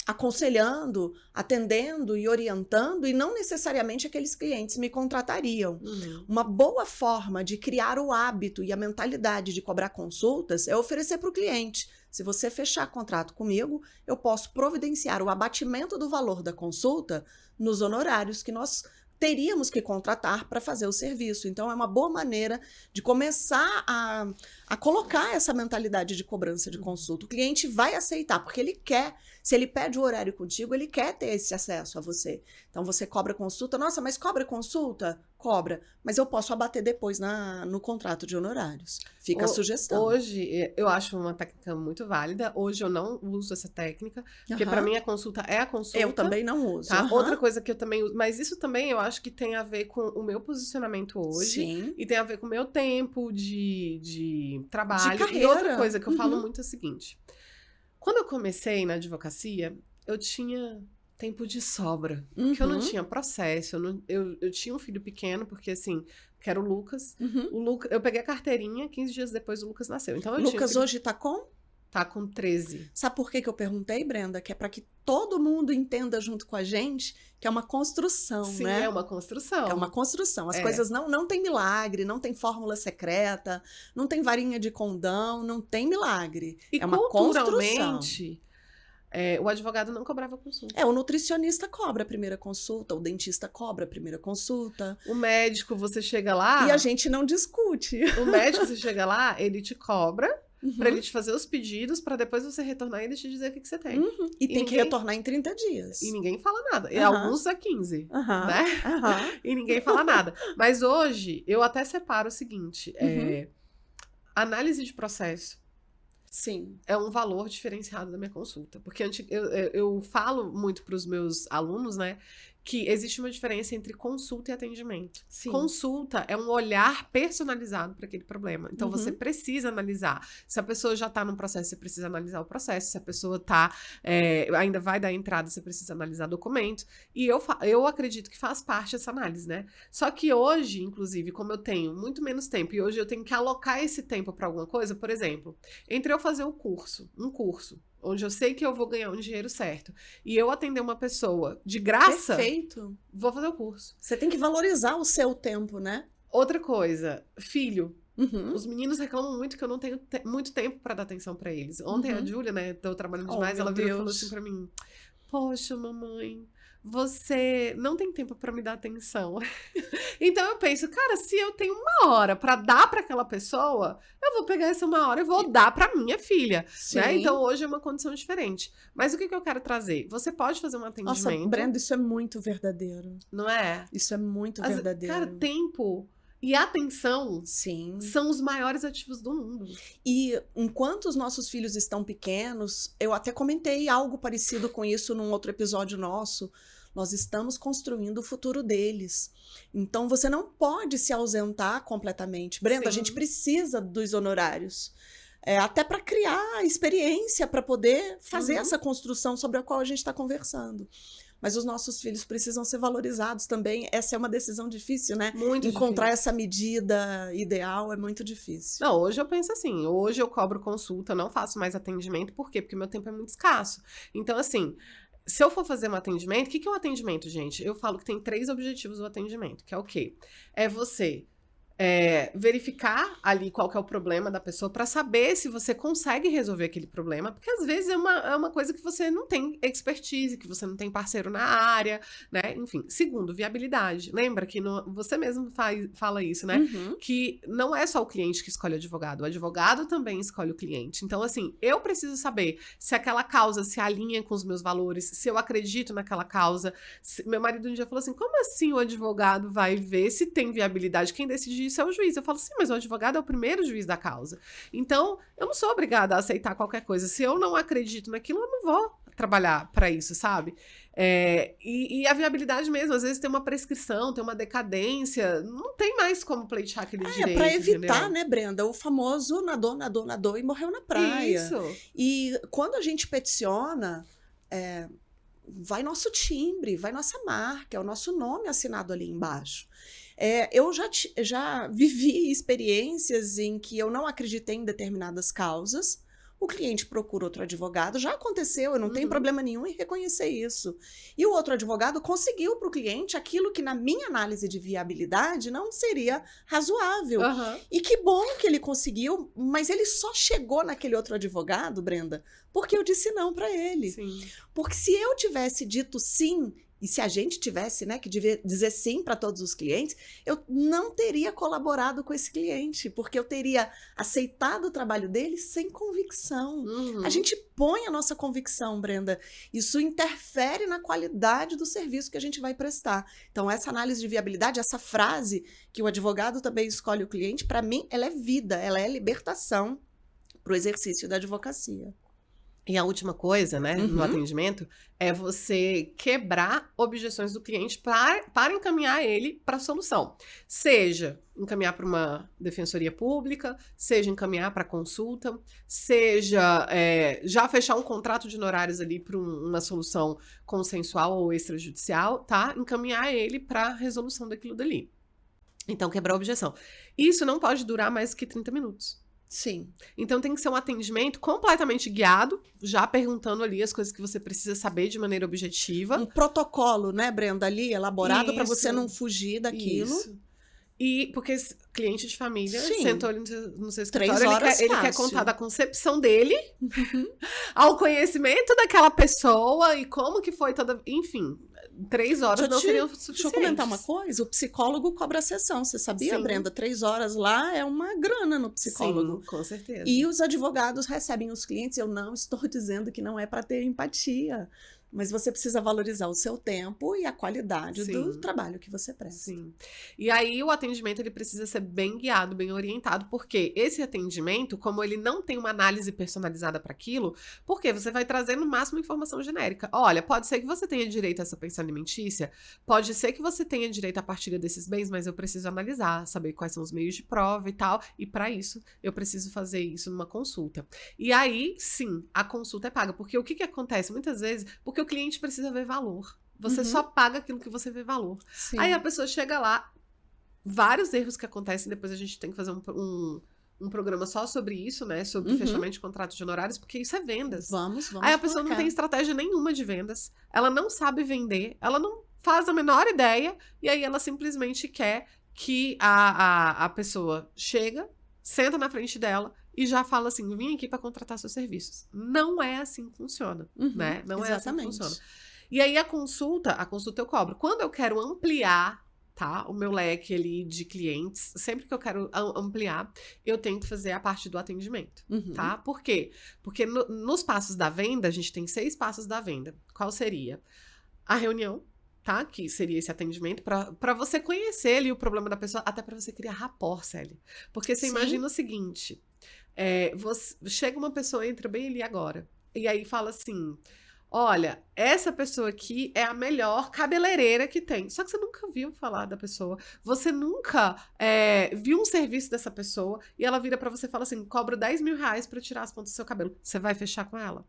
aconselhando, atendendo e orientando, e não necessariamente aqueles clientes me contratariam. Uma boa forma de criar o hábito e a mentalidade de cobrar consultas é oferecer para o cliente. Se você fechar contrato comigo, eu posso providenciar o abatimento do valor da consulta nos honorários que nós teríamos que contratar para fazer o serviço. Então, é uma boa maneira de começar a colocar essa mentalidade de cobrança de consulta. O cliente vai aceitar, porque ele quer. Se ele pede o horário contigo, ele quer ter esse acesso a você. Então, você cobra consulta. Nossa, mas cobra consulta? Cobra. Mas eu posso abater depois no contrato de honorários. Fica a sugestão. Hoje, eu acho uma técnica muito válida. Hoje, eu não uso essa técnica. Porque, para mim, a consulta é a consulta. Eu também não uso. Tá? Outra coisa que eu também uso. Mas isso também, eu acho que tem a ver com o meu posicionamento hoje. Sim. E tem a ver com o meu tempo de trabalho. De carreira. E outra coisa que eu falo muito é o seguinte. Quando eu comecei na advocacia, eu tinha tempo de sobra. Porque eu não tinha processo. Eu tinha um filho pequeno, porque assim, que era o Lucas. Eu peguei a carteirinha, 15 dias depois o Lucas nasceu. Então, Lucas hoje tá com? Tá com 13. Sabe por que eu perguntei, Brenda? Que é para que todo mundo entenda junto com a gente que é uma construção, Sim, né? é uma construção. É uma construção. As coisas não tem milagre, não tem fórmula secreta, não tem varinha de condão, não tem milagre. E é uma construção. O advogado não cobrava consulta. O nutricionista cobra a primeira consulta, o dentista cobra a primeira consulta. O médico, você chega lá... E a gente não discute. O médico, você chega lá, ele te cobra pra ele te fazer os pedidos, pra depois você retornar e ele te dizer o que você tem. E tem que retornar em 30 dias. E ninguém fala nada. E alguns a 15, né? E ninguém fala nada. Mas hoje, eu até separo o seguinte. Análise de processo. Sim. É um valor diferenciado da minha consulta. Porque eu falo muito para os meus alunos, né, que existe uma diferença entre consulta e atendimento. Sim. Consulta é um olhar personalizado para aquele problema. Então, você precisa analisar. Se a pessoa já está num processo, você precisa analisar o processo. Se a pessoa ainda vai dar entrada, você precisa analisar documentos. E eu acredito que faz parte essa análise, né? Só que hoje, inclusive, como eu tenho muito menos tempo e hoje eu tenho que alocar esse tempo para alguma coisa, por exemplo, entre eu fazer um curso, onde eu sei que eu vou ganhar um dinheiro certo, e eu atender uma pessoa de graça, perfeito, vou fazer o curso. Você tem que valorizar o seu tempo, né? Outra coisa, filho. Os meninos reclamam muito que eu não tenho muito tempo para dar atenção para eles. Ontem a Júlia, né, tô trabalhando demais, ela virou e falou assim pra mim, poxa, mamãe, você não tem tempo pra me dar atenção. Então eu penso, cara, se eu tenho 1 hora pra dar pra aquela pessoa, eu vou pegar essa 1 hora e vou dar pra minha filha. Né? Então hoje é uma condição diferente. Mas o que eu quero trazer? Você pode fazer um atendimento. Nossa, Brenda, isso é muito verdadeiro. Não é? Isso é muito verdadeiro. Cara, tempo e atenção são os maiores ativos do mundo. E enquanto os nossos filhos estão pequenos, eu até comentei algo parecido com isso num outro episódio nosso. Nós estamos construindo o futuro deles. Então, você não pode se ausentar completamente. Brenda, a gente precisa dos honorários. Até para criar experiência, para poder fazer essa construção sobre a qual a gente está conversando. Mas os nossos filhos precisam ser valorizados também. Essa é uma decisão difícil, né? Muito Encontrar difícil. Essa medida ideal é muito difícil. Não, hoje eu penso assim, hoje eu cobro consulta, não faço mais atendimento. Por quê? Porque meu tempo é muito escasso. Então, assim... Se eu for fazer um atendimento, o que é um atendimento, gente? Eu falo que tem 3 objetivos do atendimento, que é o quê? É você verificar ali qual que é o problema da pessoa para saber se você consegue resolver aquele problema, porque às vezes é uma coisa que você não tem expertise, que você não tem parceiro na área, né? Enfim. Segundo, viabilidade. Lembra que você mesmo fala isso, né? Que não é só o cliente que escolhe o advogado também escolhe o cliente. Então, assim, eu preciso saber se aquela causa se alinha com os meus valores, se eu acredito naquela causa. Meu marido um dia falou assim, como assim o advogado vai ver se tem viabilidade? Quem decide isso é o juiz. Eu falo, sim, mas o advogado é o primeiro juiz da causa. Então, eu não sou obrigada a aceitar qualquer coisa. Se eu não acredito naquilo, eu não vou trabalhar para isso, sabe? E a viabilidade mesmo, às vezes tem uma prescrição, tem uma decadência, não tem mais como pleitear aquele direito. Para evitar, entendeu? né, Brenda, o famoso nadou e morreu na praia. Isso. E quando a gente peticiona, vai nosso timbre, vai nossa marca, é o nosso nome assinado ali embaixo. Eu já vivi experiências em que eu não acreditei em determinadas causas, o cliente procura outro advogado, já aconteceu, eu não tenho problema nenhum em reconhecer isso. E o outro advogado conseguiu para o cliente aquilo que na minha análise de viabilidade não seria razoável. E que bom que ele conseguiu, mas ele só chegou naquele outro advogado, Brenda, porque eu disse não para ele. Sim. Porque se eu tivesse dito sim, E se a gente tivesse, né, que dizer sim para todos os clientes, eu não teria colaborado com esse cliente, porque eu teria aceitado o trabalho dele sem convicção. A gente põe a nossa convicção, Brenda. Isso interfere na qualidade do serviço que a gente vai prestar. Então, essa análise de viabilidade, essa frase que o advogado também escolhe o cliente, para mim, ela é vida, ela é libertação para o exercício da advocacia. E a última coisa, né, no atendimento, é você quebrar objeções do cliente para encaminhar ele para a solução. Seja encaminhar para uma defensoria pública, seja encaminhar para consulta, seja já fechar um contrato de honorários ali para uma solução consensual ou extrajudicial, tá? Encaminhar ele para a resolução daquilo dali. Então, quebrar a objeção. Isso não pode durar mais que 30 minutos. Sim. Então tem que ser um atendimento completamente guiado, já perguntando ali as coisas que você precisa saber de maneira objetiva. Um protocolo, né, Brenda, ali elaborado para você não fugir daquilo. Isso. E porque esse cliente de família Sim. sentou ali no seu 3 escritório, horas ele quer contar da concepção dele ao conhecimento daquela pessoa e como que foi toda... Enfim, 3 horas não seriam suficientes. Deixa eu comentar uma coisa. O psicólogo cobra a sessão. Você sabia, Sim. Brenda? 3 horas lá é uma grana no psicólogo. Sim, com certeza. E os advogados recebem os clientes. Eu não estou dizendo que não é para ter empatia. Mas você precisa valorizar o seu tempo e a qualidade do trabalho que você presta. Sim. E aí o atendimento ele precisa ser bem guiado, bem orientado, porque esse atendimento, como ele não tem uma análise personalizada para aquilo, porque você vai trazer no máximo informação genérica. Olha, pode ser que você tenha direito a essa pensão alimentícia, pode ser que você tenha direito à partilha desses bens, mas eu preciso analisar, saber quais são os meios de prova e tal, e para isso eu preciso fazer isso numa consulta. E aí, sim, a consulta é paga, porque o que acontece muitas vezes, porque o cliente precisa ver valor. Você só paga aquilo que você vê valor. Sim. Aí a pessoa chega lá, vários erros que acontecem, depois a gente tem que fazer um programa só sobre isso, né? Sobre fechamento de contrato de honorários, porque isso é vendas. Vamos Aí a pessoa não tem estratégia nenhuma de vendas, ela não sabe vender, ela não faz a menor ideia, e aí ela simplesmente quer que a pessoa chega, senta na frente dela, e já fala assim, vim aqui para contratar seus serviços. Não é assim que funciona, né? Não é assim que funciona. E aí a consulta eu cobro. Quando eu quero ampliar, tá, o meu leque ali de clientes, sempre que eu quero ampliar, eu tento fazer a parte do atendimento, tá? Por quê? Porque nos passos da venda, a gente tem 6 passos da venda. Qual seria? A reunião, tá? Que seria esse atendimento para você conhecer ali o problema da pessoa, até para você criar rapport, Célia. Porque você imagina o seguinte... chega uma pessoa, entra bem ali agora, e aí fala assim, olha, essa pessoa aqui é a melhor cabeleireira que tem, só que você nunca viu falar da pessoa, você nunca viu um serviço dessa pessoa, e ela vira pra você e fala assim, cobro 10 mil reais pra tirar as pontas do seu cabelo, você vai fechar com ela?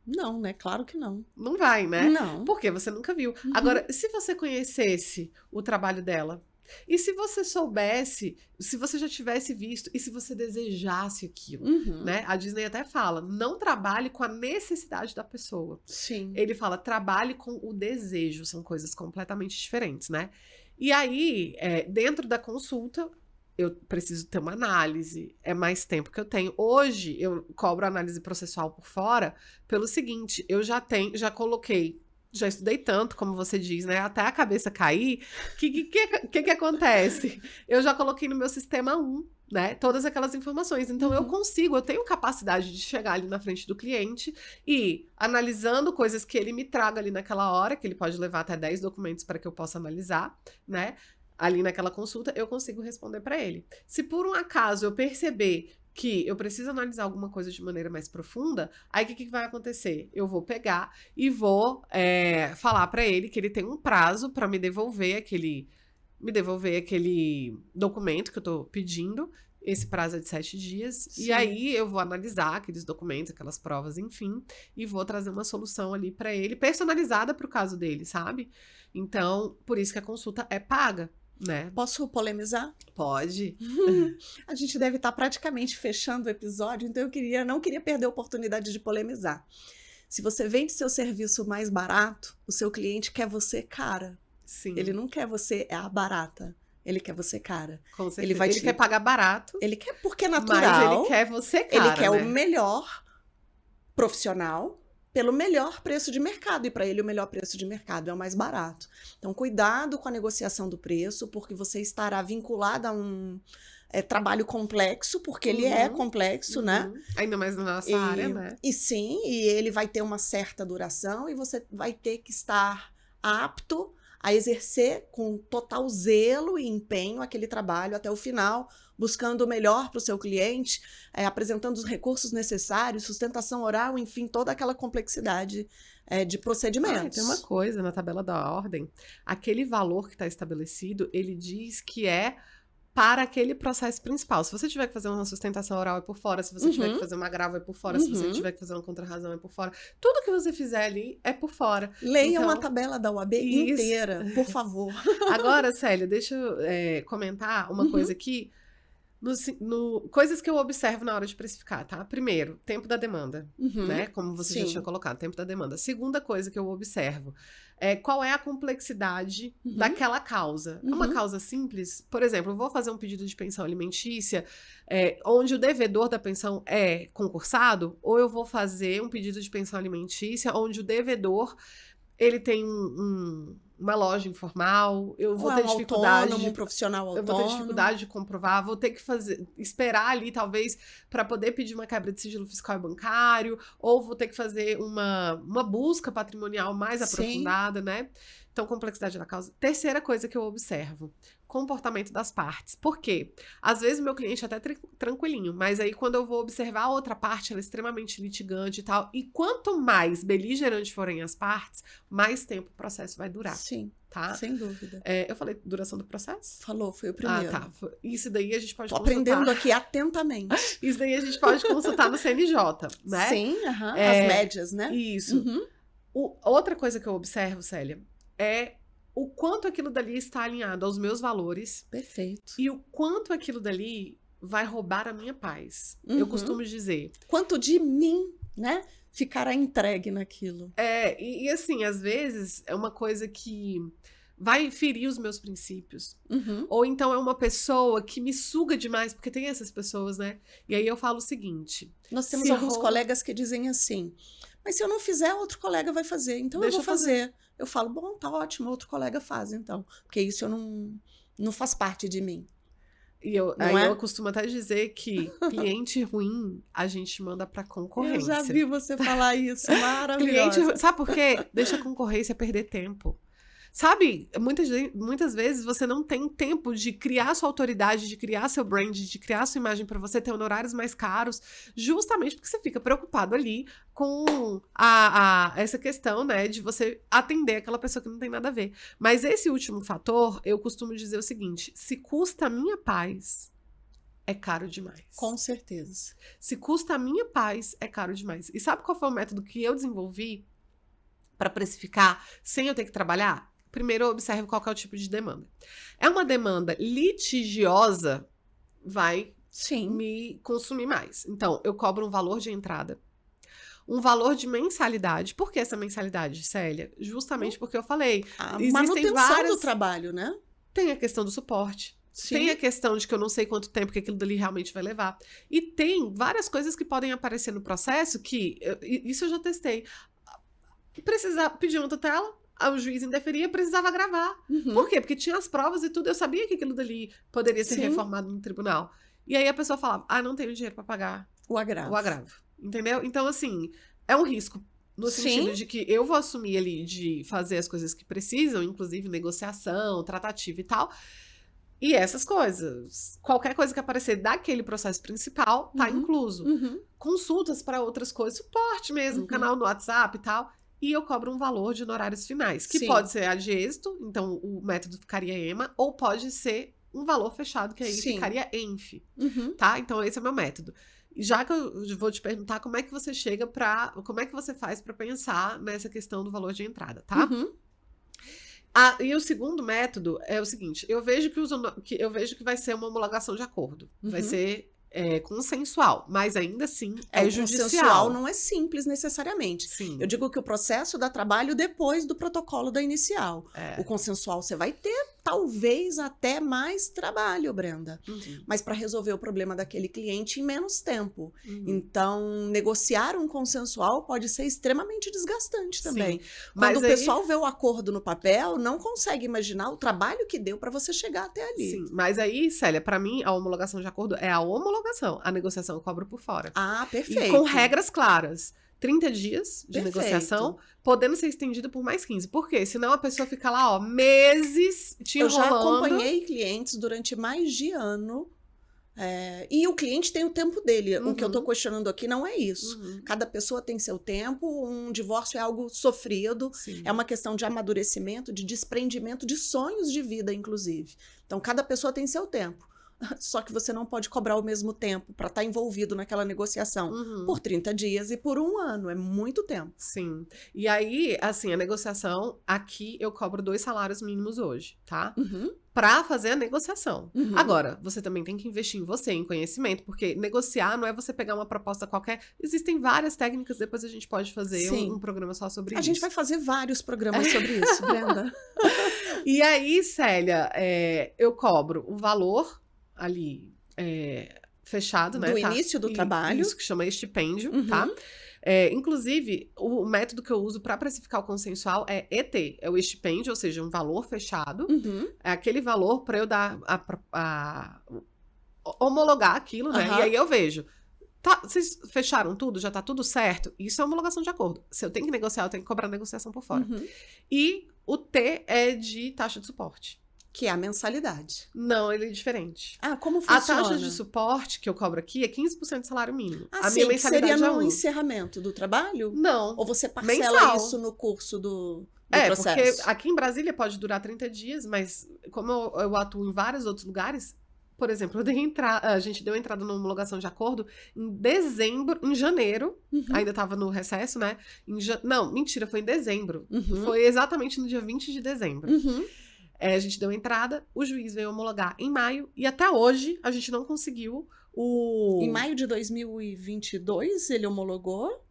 Não, né? Claro que não. Não vai, né? Não. Porque você nunca viu. Agora, se você conhecesse o trabalho dela, e se você soubesse, se você já tivesse visto, e se você desejasse aquilo, né? A Disney até fala, não trabalhe com a necessidade da pessoa. Sim. Ele fala, trabalhe com o desejo, são coisas completamente diferentes, né? E aí, dentro da consulta, eu preciso ter uma análise, é mais tempo que eu tenho. Hoje, eu cobro análise processual por fora pelo seguinte, eu já coloquei, já estudei tanto, como você diz, né? Até a cabeça cair. O que acontece? Eu já coloquei no meu sistema 1, né? Todas aquelas informações. Então, eu tenho capacidade de chegar ali na frente do cliente e, analisando coisas que ele me traga ali naquela hora, que ele pode levar até 10 documentos para que eu possa analisar, né? Ali naquela consulta, eu consigo responder para ele. Se por um acaso eu perceber que eu preciso analisar alguma coisa de maneira mais profunda, aí o que vai acontecer? Eu vou pegar e vou falar para ele que ele tem um prazo para me devolver aquele documento que eu tô pedindo. Esse prazo é de 7 dias. Sim. E aí eu vou analisar aqueles documentos, aquelas provas, enfim, e vou trazer uma solução ali para ele, personalizada pro caso dele, sabe? Então, por isso que a consulta é paga. Né? Posso polemizar? Pode. A gente deve estar praticamente fechando o episódio, então eu não queria perder a oportunidade de polemizar. Se você vende seu serviço mais barato, o seu cliente quer você cara. Sim. Ele não quer você a barata. Ele quer você cara. Com certeza. Ele quer pagar barato. Ele quer porque é natural. Mas ele quer você cara. Ele quer o melhor profissional pelo melhor preço de mercado, e para ele o melhor preço de mercado é o mais barato. Então, cuidado com a negociação do preço, porque você estará vinculada a um trabalho complexo, porque ele é complexo, né? Ainda mais na nossa área, né? E sim, e ele vai ter uma certa duração, e você vai ter que estar apto a exercer com total zelo e empenho aquele trabalho até o final, buscando o melhor para o seu cliente, apresentando os recursos necessários, sustentação oral, enfim, toda aquela complexidade de procedimentos. Tem uma coisa na tabela da ordem, aquele valor que está estabelecido, ele diz que é para aquele processo principal. Se você tiver que fazer uma sustentação oral, é por fora. Se você tiver que fazer uma agravo, é por fora. Se você tiver que fazer uma contrarrazão, é por fora. Tudo que você fizer ali é por fora. Leia uma tabela da UAB inteira, por favor. Agora, Célia, deixa eu comentar uma coisa aqui. Coisas que eu observo na hora de precificar, tá? Primeiro, tempo da demanda, né? Como você já tinha colocado, tempo da demanda. Segunda coisa que eu observo qual é a complexidade daquela causa. É uma causa simples? Por exemplo, eu vou fazer um pedido de pensão alimentícia onde o devedor da pensão é concursado, ou eu vou fazer um pedido de pensão alimentícia onde o devedor ele tem uma loja informal, eu vou ter dificuldade, um profissional autônomo. Eu vou ter dificuldade de comprovar, vou ter que esperar ali, talvez, para poder pedir uma quebra de sigilo fiscal e bancário, ou vou ter que fazer uma busca patrimonial mais aprofundada, né? Então, complexidade da causa. Terceira coisa que eu observo, comportamento das partes. Por quê? Às vezes o meu cliente é até tranquilinho, mas aí quando eu vou observar a outra parte, ela é extremamente litigante e tal, e quanto mais beligerante forem as partes, mais tempo o processo vai durar. Sim, tá? Sem dúvida. Eu falei duração do processo? Falou, foi o primeiro. Ah, tá. Isso daí a gente pode consultar. Tô aprendendo aqui atentamente. Isso daí a gente pode consultar no CNJ, né? Sim, as médias, né? Isso. Outra coisa que eu observo, Célia, é o quanto aquilo dali está alinhado aos meus valores. Perfeito. E o quanto aquilo dali vai roubar a minha paz. Eu costumo dizer. Quanto de mim, né? Ficará entregue naquilo. E assim, às vezes é uma coisa que vai ferir os meus princípios. Ou então é uma pessoa que me suga demais, porque tem essas pessoas, né? E aí eu falo o seguinte. Nós temos alguns colegas que dizem assim, mas se eu não fizer, outro colega vai fazer, então eu vou fazer. Eu falo, bom, tá ótimo, outro colega faz, então. Porque isso eu não faz parte de mim. E eu costumo até dizer que cliente ruim, a gente manda pra concorrência. Eu já vi você falar isso, maravilhoso. Sabe por quê? Deixa a concorrência perder tempo. Sabe, muitas vezes você não tem tempo de criar sua autoridade, de criar seu brand, de criar sua imagem para você ter honorários mais caros, justamente porque você fica preocupado ali com essa questão, né, de você atender aquela pessoa que não tem nada a ver. Mas esse último fator, eu costumo dizer o seguinte, se custa a minha paz, é caro demais. Com certeza. Se custa a minha paz, é caro demais. E sabe qual foi o método que eu desenvolvi para precificar sem eu ter que trabalhar? Primeiro, eu observo qual que é o tipo de demanda. É uma demanda litigiosa, vai me consumir mais. Então, eu cobro um valor de entrada, um valor de mensalidade. Por que essa mensalidade, Célia? Justamente porque eu falei. A manutenção do trabalho, né? Tem a questão do suporte. Sim. Tem a questão de que eu não sei quanto tempo que aquilo dali realmente vai levar. E tem várias coisas que podem aparecer no processo que... Isso eu já testei. Precisava pedir uma tutela, o juiz indeferia, precisava gravar. Por quê? Porque tinha as provas e tudo, eu sabia que aquilo dali poderia ser reformado no tribunal. E aí a pessoa falava, não tenho dinheiro para pagar o agravo. Entendeu? Então, assim, é um risco. No sentido de que eu vou assumir ali de fazer as coisas que precisam, inclusive negociação, tratativa e tal. E essas coisas, qualquer coisa que aparecer daquele processo principal, tá incluso. Consultas para outras coisas, suporte mesmo, canal no WhatsApp e tal. E eu cobro um valor de honorários finais, que pode ser a de êxito, então o método ficaria EMA, ou pode ser um valor fechado, que aí ficaria ENF, tá? Então esse é o meu método. Já que eu vou te perguntar como é que você como é que você faz para pensar nessa questão do valor de entrada, tá? E o segundo método é o seguinte, eu vejo que vai ser uma homologação de acordo, vai ser consensual, mas ainda assim é judicial. O consensual não é simples necessariamente. Sim. Eu digo que o processo dá trabalho depois do protocolo da inicial. O consensual você vai ter talvez até mais trabalho, Brenda, mas para resolver o problema daquele cliente em menos tempo. Então, negociar um consensual pode ser extremamente desgastante também. Sim, quando o pessoal vê o acordo no papel, não consegue imaginar o trabalho que deu para você chegar até ali. Sim, mas aí, Célia, para mim, a homologação de acordo é a homologação. A negociação eu cobro por fora. Ah, perfeito. E com regras claras. 30 dias de negociação, podendo ser estendido por mais 15. Por quê? Senão a pessoa fica lá, ó, meses te enrolando. Eu já acompanhei clientes durante mais de ano. E o cliente tem o tempo dele. O que eu tô questionando aqui não é isso. Cada pessoa tem seu tempo. Um divórcio é algo sofrido. Sim. É uma questão de amadurecimento, de desprendimento de sonhos de vida, inclusive. Então, cada pessoa tem seu tempo. Só que você não pode cobrar o mesmo tempo para estar envolvido naquela negociação por 30 dias e por 1 ano. É muito tempo. Sim. E aí, assim, a negociação, aqui eu cobro 2 salários mínimos hoje, tá? Pra fazer a negociação. Agora, você também tem que investir em você, em conhecimento, porque negociar não é você pegar uma proposta qualquer. Existem várias técnicas, depois a gente pode fazer um programa só sobre isso. A gente vai fazer vários programas sobre isso, Brenda. E aí, Célia, eu cobro um valor ali fechado, né? Do início do trabalho. Isso que chama estipêndio, tá? Inclusive, o método que eu uso para precificar o consensual é ET, é o estipêndio, ou seja, um valor fechado. É aquele valor para eu dar homologar aquilo, né? E aí eu vejo. Tá, vocês fecharam tudo? Já tá tudo certo? Isso é homologação de acordo. Se eu tenho que negociar, eu tenho que cobrar a negociação por fora. E o T é de taxa de suporte. Que é a mensalidade. Não, ele é diferente. Ah, como funciona? A taxa de suporte que eu cobro aqui é 15% do salário mínimo. A minha mensalidade seria no encerramento do trabalho? Não. Ou você parcela isso no curso do processo? Porque aqui em Brasília pode durar 30 dias, mas como eu atuo em vários outros lugares, por exemplo, a gente deu entrada na homologação de acordo em janeiro, ainda estava no recesso, né? Não, mentira, foi em dezembro. Foi exatamente no dia 20 de dezembro. A gente deu entrada, o juiz veio homologar em maio, e até hoje a gente não conseguiu Em maio de 2022 ele homologou?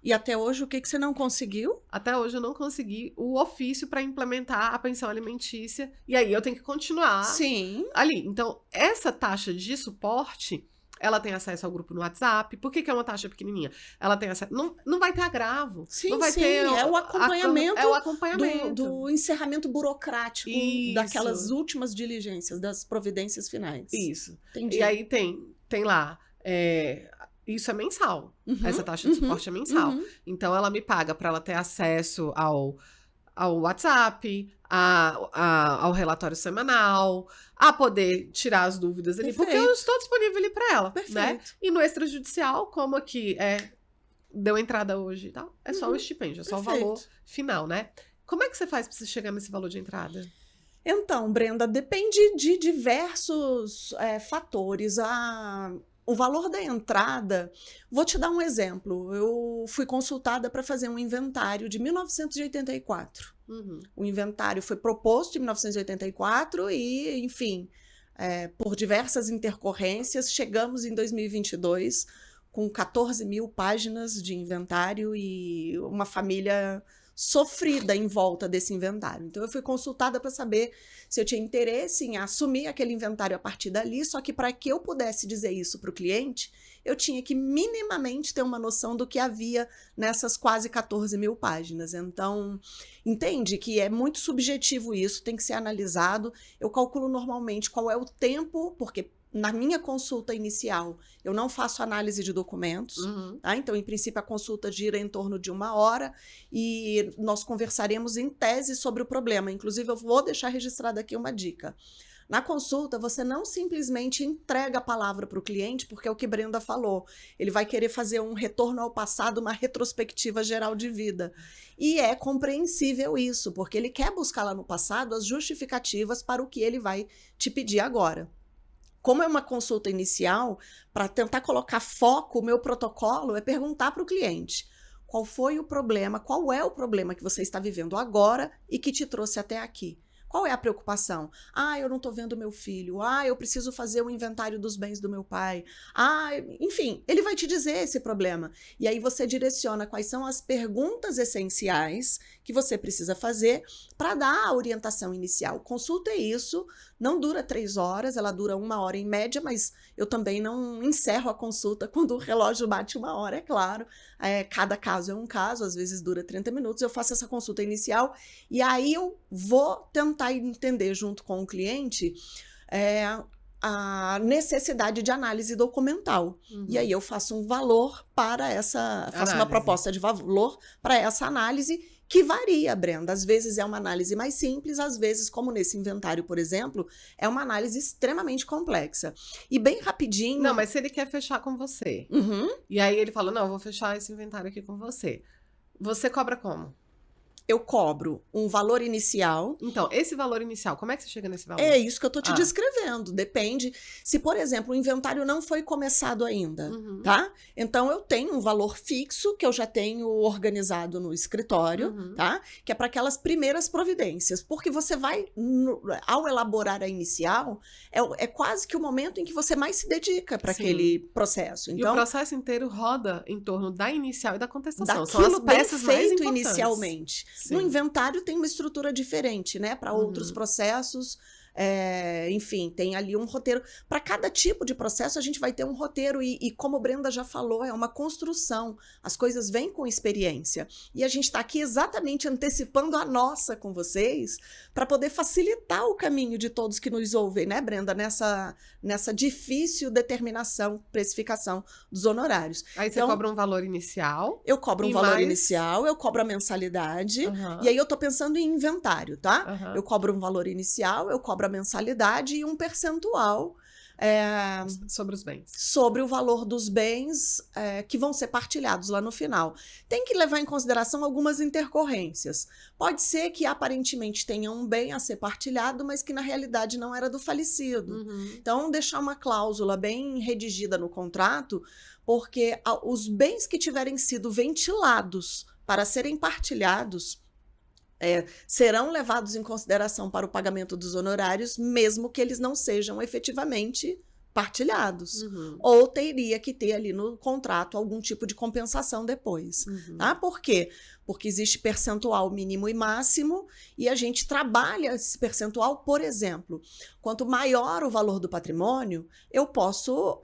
E até hoje o que você não conseguiu? Até hoje eu não consegui o ofício para implementar a pensão alimentícia, e aí eu tenho que continuar ali. Então, essa taxa de suporte, ela tem acesso ao grupo no WhatsApp. Por que é uma taxa pequenininha? Ela tem acesso... Não vai ter agravo. Não vai ter é o acompanhamento, é o acompanhamento. Do encerramento burocrático daquelas últimas diligências, das providências finais. Isso. Entendi. E aí tem lá... isso é mensal. Essa taxa de suporte é mensal. Então, ela me paga para ela ter acesso ao WhatsApp, ao relatório semanal, a poder tirar as dúvidas ali, porque eu estou disponível ali para ela, né? E no extrajudicial, como aqui deu entrada hoje e tal, é só o estipêndio, é só o valor final, né? Como é que você faz para você chegar nesse valor de entrada? Então, Brenda, depende de diversos fatores. O valor da entrada, vou te dar um exemplo. Eu fui consultada para fazer um inventário de 1984. O inventário foi proposto em 1984 e, enfim, por diversas intercorrências, chegamos em 2022 com 14 mil páginas de inventário e uma família sofrida em volta desse inventário. Então, eu fui consultada para saber se eu tinha interesse em assumir aquele inventário a partir dali, só que para que eu pudesse dizer isso para o cliente, eu tinha que minimamente ter uma noção do que havia nessas quase 14 mil páginas. Então, entende que é muito subjetivo isso, tem que ser analisado. Eu calculo normalmente qual é o tempo, porque na minha consulta inicial, eu não faço análise de documentos, tá? Então, em princípio, a consulta gira em torno de 1 hora e nós conversaremos em tese sobre o problema. Inclusive, eu vou deixar registrada aqui uma dica. Na consulta, você não simplesmente entrega a palavra para o cliente, porque é o que Brenda falou. Ele vai querer fazer um retorno ao passado, uma retrospectiva geral de vida. E é compreensível isso, porque ele quer buscar lá no passado as justificativas para o que ele vai te pedir agora. Como é uma consulta inicial, para tentar colocar foco, o meu protocolo é perguntar para o cliente qual foi o problema, qual é o problema que você está vivendo agora e que te trouxe até aqui. Qual é a preocupação? Eu não estou vendo meu filho. Eu preciso fazer o inventário dos bens do meu pai. Enfim, ele vai te dizer esse problema. E aí você direciona quais são as perguntas essenciais que você precisa fazer para dar a orientação inicial. Consulta é isso, não dura 3 horas, ela dura 1 hora em média, mas eu também não encerro a consulta quando o relógio bate 1 hora, é claro. Cada caso é um caso, às vezes dura 30 minutos, eu faço essa consulta inicial e aí eu vou tentar entender junto com o cliente a necessidade de análise documental. E aí eu faço um valor para faço uma proposta de valor para essa análise, que varia, Brenda. Às vezes é uma análise mais simples, às vezes, como nesse inventário, por exemplo, é uma análise extremamente complexa. E bem rapidinho... Não, mas se ele quer fechar com você, e aí ele fala, não, eu vou fechar esse inventário aqui com você. Você cobra como? Eu cobro um valor inicial. Então, esse valor inicial, como é que você chega nesse valor? É isso que eu tô te descrevendo. Depende. Se, por exemplo, o inventário não foi começado ainda, tá? Então, eu tenho um valor fixo que eu já tenho organizado no escritório, tá? Que é para aquelas primeiras providências. Porque você vai, ao elaborar a inicial, é quase que o momento em que você mais se dedica para aquele processo. Então, e o processo inteiro roda em torno da inicial e da contestação. São as peças mais feito importantes. Inicialmente. Sim. No inventário tem uma estrutura diferente, né? Para outros processos, enfim, tem ali um roteiro. Para cada tipo de processo, a gente vai ter um roteiro e como Brenda já falou, é uma construção. As coisas vêm com experiência. E a gente está aqui exatamente antecipando a nossa com vocês para poder facilitar o caminho de todos que nos ouvem, né, Brenda? Nessa difícil determinação, precificação dos honorários. Aí você cobra um valor inicial. Eu cobro um valor inicial, eu cobro a mensalidade. E aí eu tô pensando em inventário, tá? Eu cobro um valor inicial, eu cobro a mensalidade e um percentual sobre os bens. Sobre o valor dos bens que vão ser partilhados lá no final. Tem que levar em consideração algumas intercorrências. Pode ser que aparentemente tenha um bem a ser partilhado, mas que na realidade não era do falecido. Então, deixar uma cláusula bem redigida no contrato, porque os bens que tiverem sido ventilados para serem partilhados serão levados em consideração para o pagamento dos honorários, mesmo que eles não sejam efetivamente partilhados. Ou teria que ter ali no contrato algum tipo de compensação depois. Tá? Por quê? Porque existe percentual mínimo e máximo e a gente trabalha esse percentual, por exemplo, quanto maior o valor do patrimônio, eu posso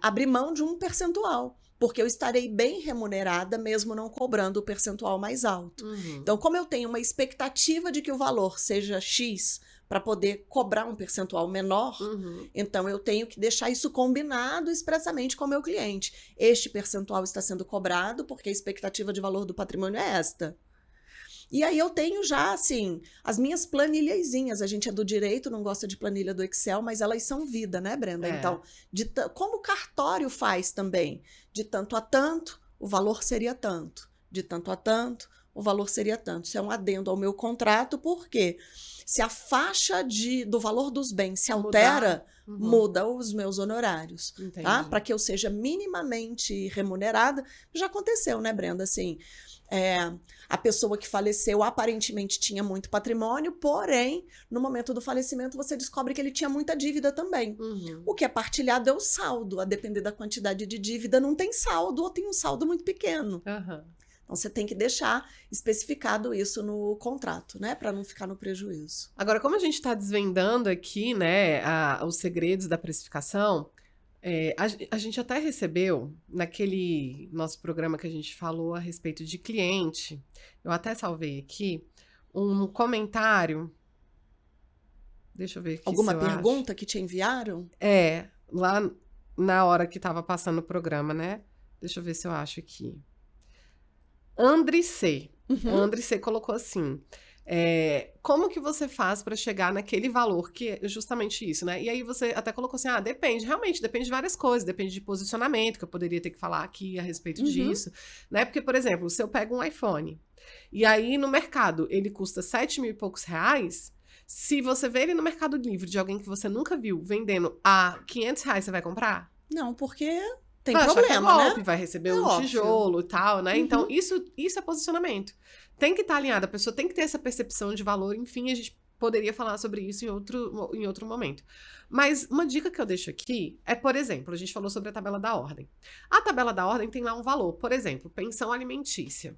abrir mão de um percentual, porque eu estarei bem remunerada, mesmo não cobrando o percentual mais alto. Então, como eu tenho uma expectativa de que o valor seja X para poder cobrar um percentual menor, então eu tenho que deixar isso combinado expressamente com o meu cliente. Este percentual está sendo cobrado porque a expectativa de valor do patrimônio é esta. E aí eu tenho já, assim, as minhas planilhazinhas. A gente é do direito, não gosta de planilha do Excel, mas elas são vida, né, Brenda? Então, como o cartório faz também, de tanto a tanto, o valor seria tanto. De tanto a tanto, o valor seria tanto. Isso é um adendo ao meu contrato, porque se a faixa do valor dos bens se altera, muda os meus honorários. Tá? Para que eu seja minimamente remunerada. Já aconteceu, né, Brenda? Assim, a pessoa que faleceu aparentemente tinha muito patrimônio, porém, no momento do falecimento, você descobre que ele tinha muita dívida também. O que é partilhado é o saldo. A depender da quantidade de dívida, não tem saldo ou tem um saldo muito pequeno. Então, você tem que deixar especificado isso no contrato, né? Para não ficar no prejuízo. Agora, como a gente está desvendando aqui, né, os segredos da precificação, a gente até recebeu, naquele nosso programa que a gente falou a respeito de cliente, eu até salvei aqui, um comentário. Deixa eu ver aqui. Alguma pergunta que te enviaram? Lá na hora que estava passando o programa, né? Deixa eu ver se eu acho aqui. André C. André C colocou assim: como que você faz para chegar naquele valor, que é justamente isso, né? E aí você até colocou assim, depende, realmente, depende de várias coisas, depende de posicionamento, que eu poderia ter que falar aqui a respeito disso, né? Porque, por exemplo, se eu pego um iPhone, e aí no mercado ele custa 7 mil e poucos reais, se você vê ele no Mercado Livre de alguém que você nunca viu vendendo a 500 reais, você vai comprar? Não, porque tem vai problema, achar que é golpe, né? Vai receber um tijolo e tal, né? Então, isso é posicionamento. Tem que estar alinhado, a pessoa tem que ter essa percepção de valor, enfim, a gente poderia falar sobre isso em outro momento. Mas uma dica que eu deixo aqui é, por exemplo, a gente falou sobre a tabela da ordem. A tabela da ordem tem lá um valor, por exemplo, pensão alimentícia.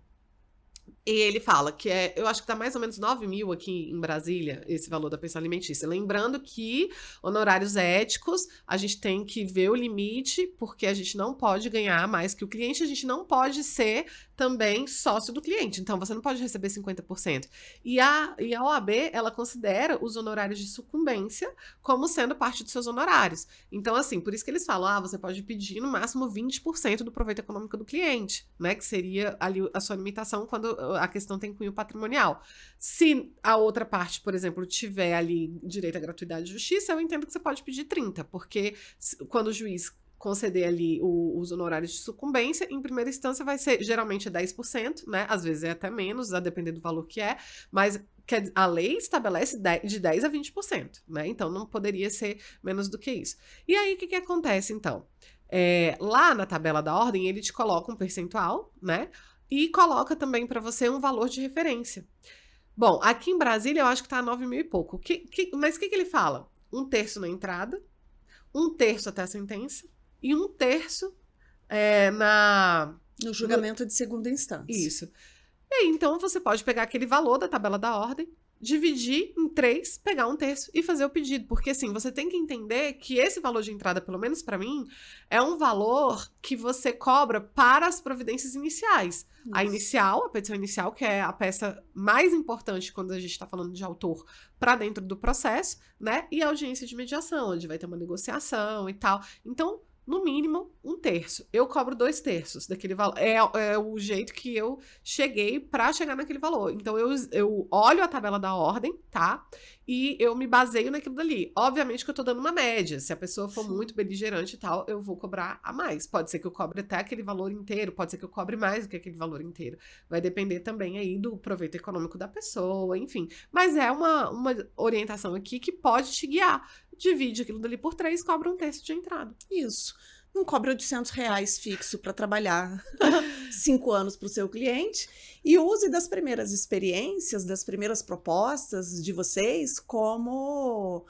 E ele fala que eu acho que tá mais ou menos 9 mil aqui em Brasília, esse valor da pensão alimentícia. Lembrando que honorários éticos, a gente tem que ver o limite, porque a gente não pode ganhar mais que o cliente, a gente não pode ser também sócio do cliente. Então, você não pode receber 50%. E a OAB, ela considera os honorários de sucumbência como sendo parte dos seus honorários. Então, assim, por isso que eles falam, você pode pedir no máximo 20% do proveito econômico do cliente, né? Que seria ali a sua limitação quando a questão tem cunho patrimonial. Se a outra parte, por exemplo, tiver ali direito à gratuidade de justiça, eu entendo que você pode pedir 30%, porque quando o juiz conceder ali os honorários de sucumbência, em primeira instância vai ser, geralmente é 10%, né? Às vezes é até menos, a depender do valor que é, mas a lei estabelece de 10% a 20%, né? Então não poderia ser menos do que isso. E aí, o que acontece, então? Lá na tabela da ordem, ele te coloca um percentual, né? E coloca também para você um valor de referência. Bom, aqui em Brasília eu acho que tá 9 mil e pouco. Mas o que ele fala? 1/3 na entrada, 1/3 até a sentença e 1/3 no julgamento de segunda instância. Isso. E aí, então, você pode pegar aquele valor da tabela da ordem, dividir em 3, pegar 1/3 e fazer o pedido. Porque, assim, você tem que entender que esse valor de entrada, pelo menos para mim, é um valor que você cobra para as providências iniciais. Isso. A petição inicial, que é a peça mais importante quando a gente está falando de autor para dentro do processo, né? E a audiência de mediação, onde vai ter uma negociação e tal. Então, no mínimo, 1/3. Eu cobro 2/3 daquele valor. É o jeito que eu cheguei para chegar naquele valor. Então, eu olho a tabela da ordem, tá? E eu me baseio naquilo dali. Obviamente que eu tô dando uma média. Se a pessoa for muito beligerante e tal, eu vou cobrar a mais. Pode ser que eu cobre até aquele valor inteiro, pode ser que eu cobre mais do que aquele valor inteiro. Vai depender também aí do proveito econômico da pessoa, enfim. Mas é uma orientação aqui que pode te guiar. Divide aquilo dali por 3, cobra 1/3 de entrada. Isso. Não cobra R$800 fixo para trabalhar 5 anos para o seu cliente e use das primeiras experiências, das primeiras propostas de vocês como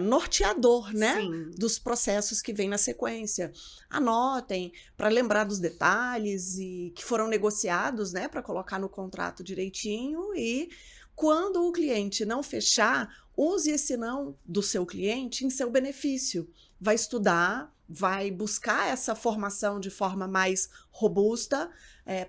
norteador, né? Sim. Dos processos que vêm na sequência. Anotem para lembrar dos detalhes e que foram negociados, né? Para colocar no contrato direitinho e quando o cliente não fechar, use esse não do seu cliente em seu benefício. Vai estudar, vai buscar essa formação de forma mais robusta,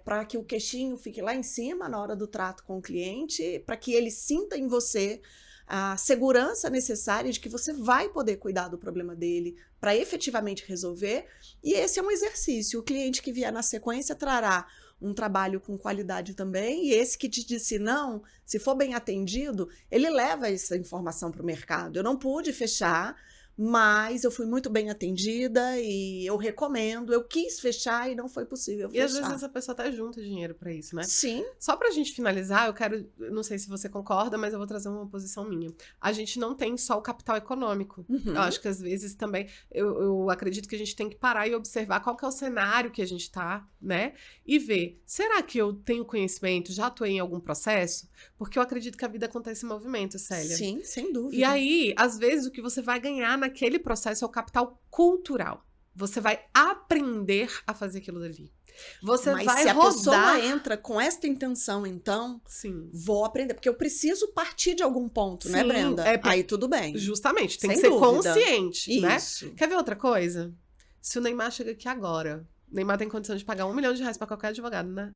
para que o queixinho fique lá em cima na hora do trato com o cliente, para que ele sinta em você a segurança necessária de que você vai poder cuidar do problema dele para efetivamente resolver. E esse é um exercício. O cliente que vier na sequência trará um trabalho com qualidade também, e esse que te disse não, se for bem atendido, ele leva essa informação para o mercado. Eu não pude fechar, mas eu fui muito bem atendida e eu recomendo. Eu quis fechar e não foi possível fechar. E às vezes essa pessoa até junta dinheiro pra isso, né? Sim. Só pra gente finalizar, eu quero, não sei se você concorda, mas eu vou trazer uma posição minha. A gente não tem só o capital econômico. Uhum. Eu acho que às vezes também, eu acredito que a gente tem que parar e observar qual que é o cenário que a gente tá, né? E ver, será que eu tenho conhecimento, já atuei em algum processo? Porque eu acredito que a vida acontece em movimento, Célia. Sim, sem dúvida. E aí, às vezes, o que você vai ganhar naquele processo é o capital cultural. Você vai aprender a fazer aquilo dali. Você Mas vai se a rodar... pessoa entra com esta intenção, então, Sim. vou aprender. Porque eu preciso partir de algum ponto, Sim, né, Brenda? Aí tudo bem. Justamente, tem Sem que ser dúvida. consciente, né? Isso. Quer ver outra coisa? Se o Neymar chega aqui agora... Neymar tem condição de pagar R$1 milhão pra qualquer advogado, né?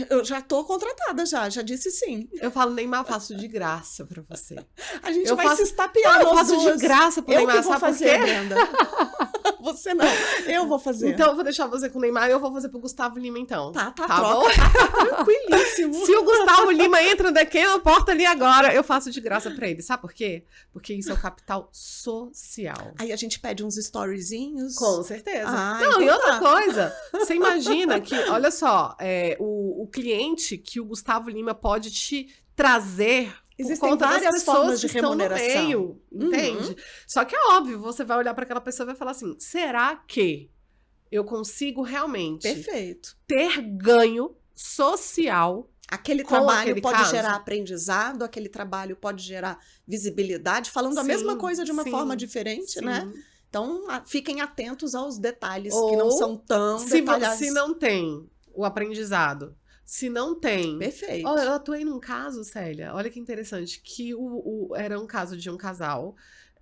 Eu já tô contratada, já disse sim. Eu falo, Neymar, eu faço de graça pra você. A gente eu vai faço, se estapear. Eu faço de graça pro Neymar, sabe por quê? Brenda? Você não, eu vou fazer. Então eu vou deixar você com o Neymar e eu vou fazer pro Gustavo Lima, então. Tá troca. Bom? Tá tranquilíssimo. Se o Gustavo Lima entra daqui na porta ali agora, eu faço de graça pra ele. Sabe por quê? Porque isso é o capital social. Aí a gente pede uns storyzinhos. Com certeza. Ah, não, então e outra coisa, você imagina que, olha só, o cliente que o Gustavo Lima pode te trazer... Existem por conta várias das pessoas formas de que estão no remuneração. meio, entende? Só que é óbvio, você vai olhar para aquela pessoa e vai falar assim, será que eu consigo realmente Perfeito. ter ganho social Aquele com trabalho aquele pode caso. gerar aprendizado, aquele trabalho pode gerar visibilidade, falando a Sim, mesma coisa de uma sim, forma diferente, sim. né? Então, fiquem atentos aos detalhes que não são tão se detalhados. não tem o aprendizado, se não tem... Perfeito. Oh, eu atuei num caso, Célia, olha que interessante, que era um caso de um casal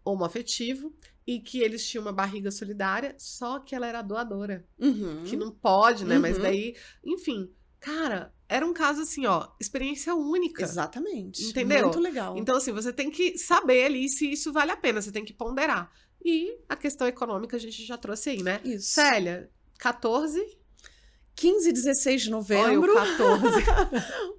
homoafetivo e que eles tinham uma barriga solidária, só que ela era doadora. Uhum. Que não pode, né? Mas Uhum. daí, enfim, cara, era um caso assim, ó, experiência única. Exatamente. Entendeu? Muito legal. Então, assim, você tem que saber ali se isso vale a pena, você tem que ponderar. E a questão econômica a gente já trouxe aí, né? Isso. Célia, 15 e 16 de Olha, novembro, o 14.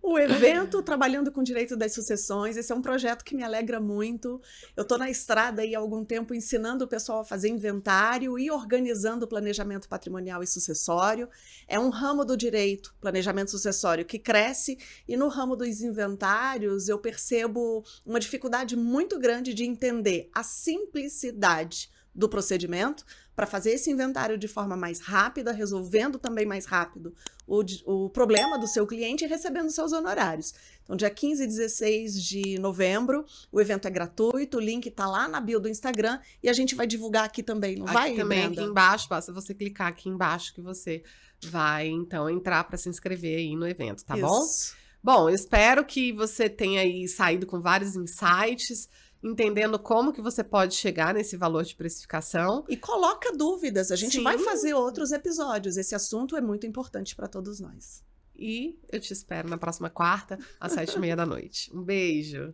o evento Trabalhando com Direito das Sucessões. Esse é um projeto que me alegra muito. Eu estou na estrada aí há algum tempo ensinando o pessoal a fazer inventário e organizando o planejamento patrimonial e sucessório. É um ramo do direito, planejamento sucessório, que cresce, e no ramo dos inventários eu percebo uma dificuldade muito grande de entender a simplicidade do procedimento para fazer esse inventário de forma mais rápida, resolvendo também mais rápido o problema do seu cliente e recebendo seus honorários. Então, dia 15 e 16 de novembro, o evento é gratuito, o link está lá na bio do Instagram e a gente vai divulgar aqui também, não vai, também, Brenda? aqui embaixo, basta você clicar aqui embaixo que você vai, então, entrar para se inscrever aí no evento, tá bom? Bom, eu espero que você tenha aí saído com vários insights, entendendo como que você pode chegar nesse valor de precificação. E coloca dúvidas, a gente Sim. vai fazer outros episódios. Esse assunto é muito importante para todos nós. E eu te espero na próxima quarta, às 7h30 da noite. Um beijo!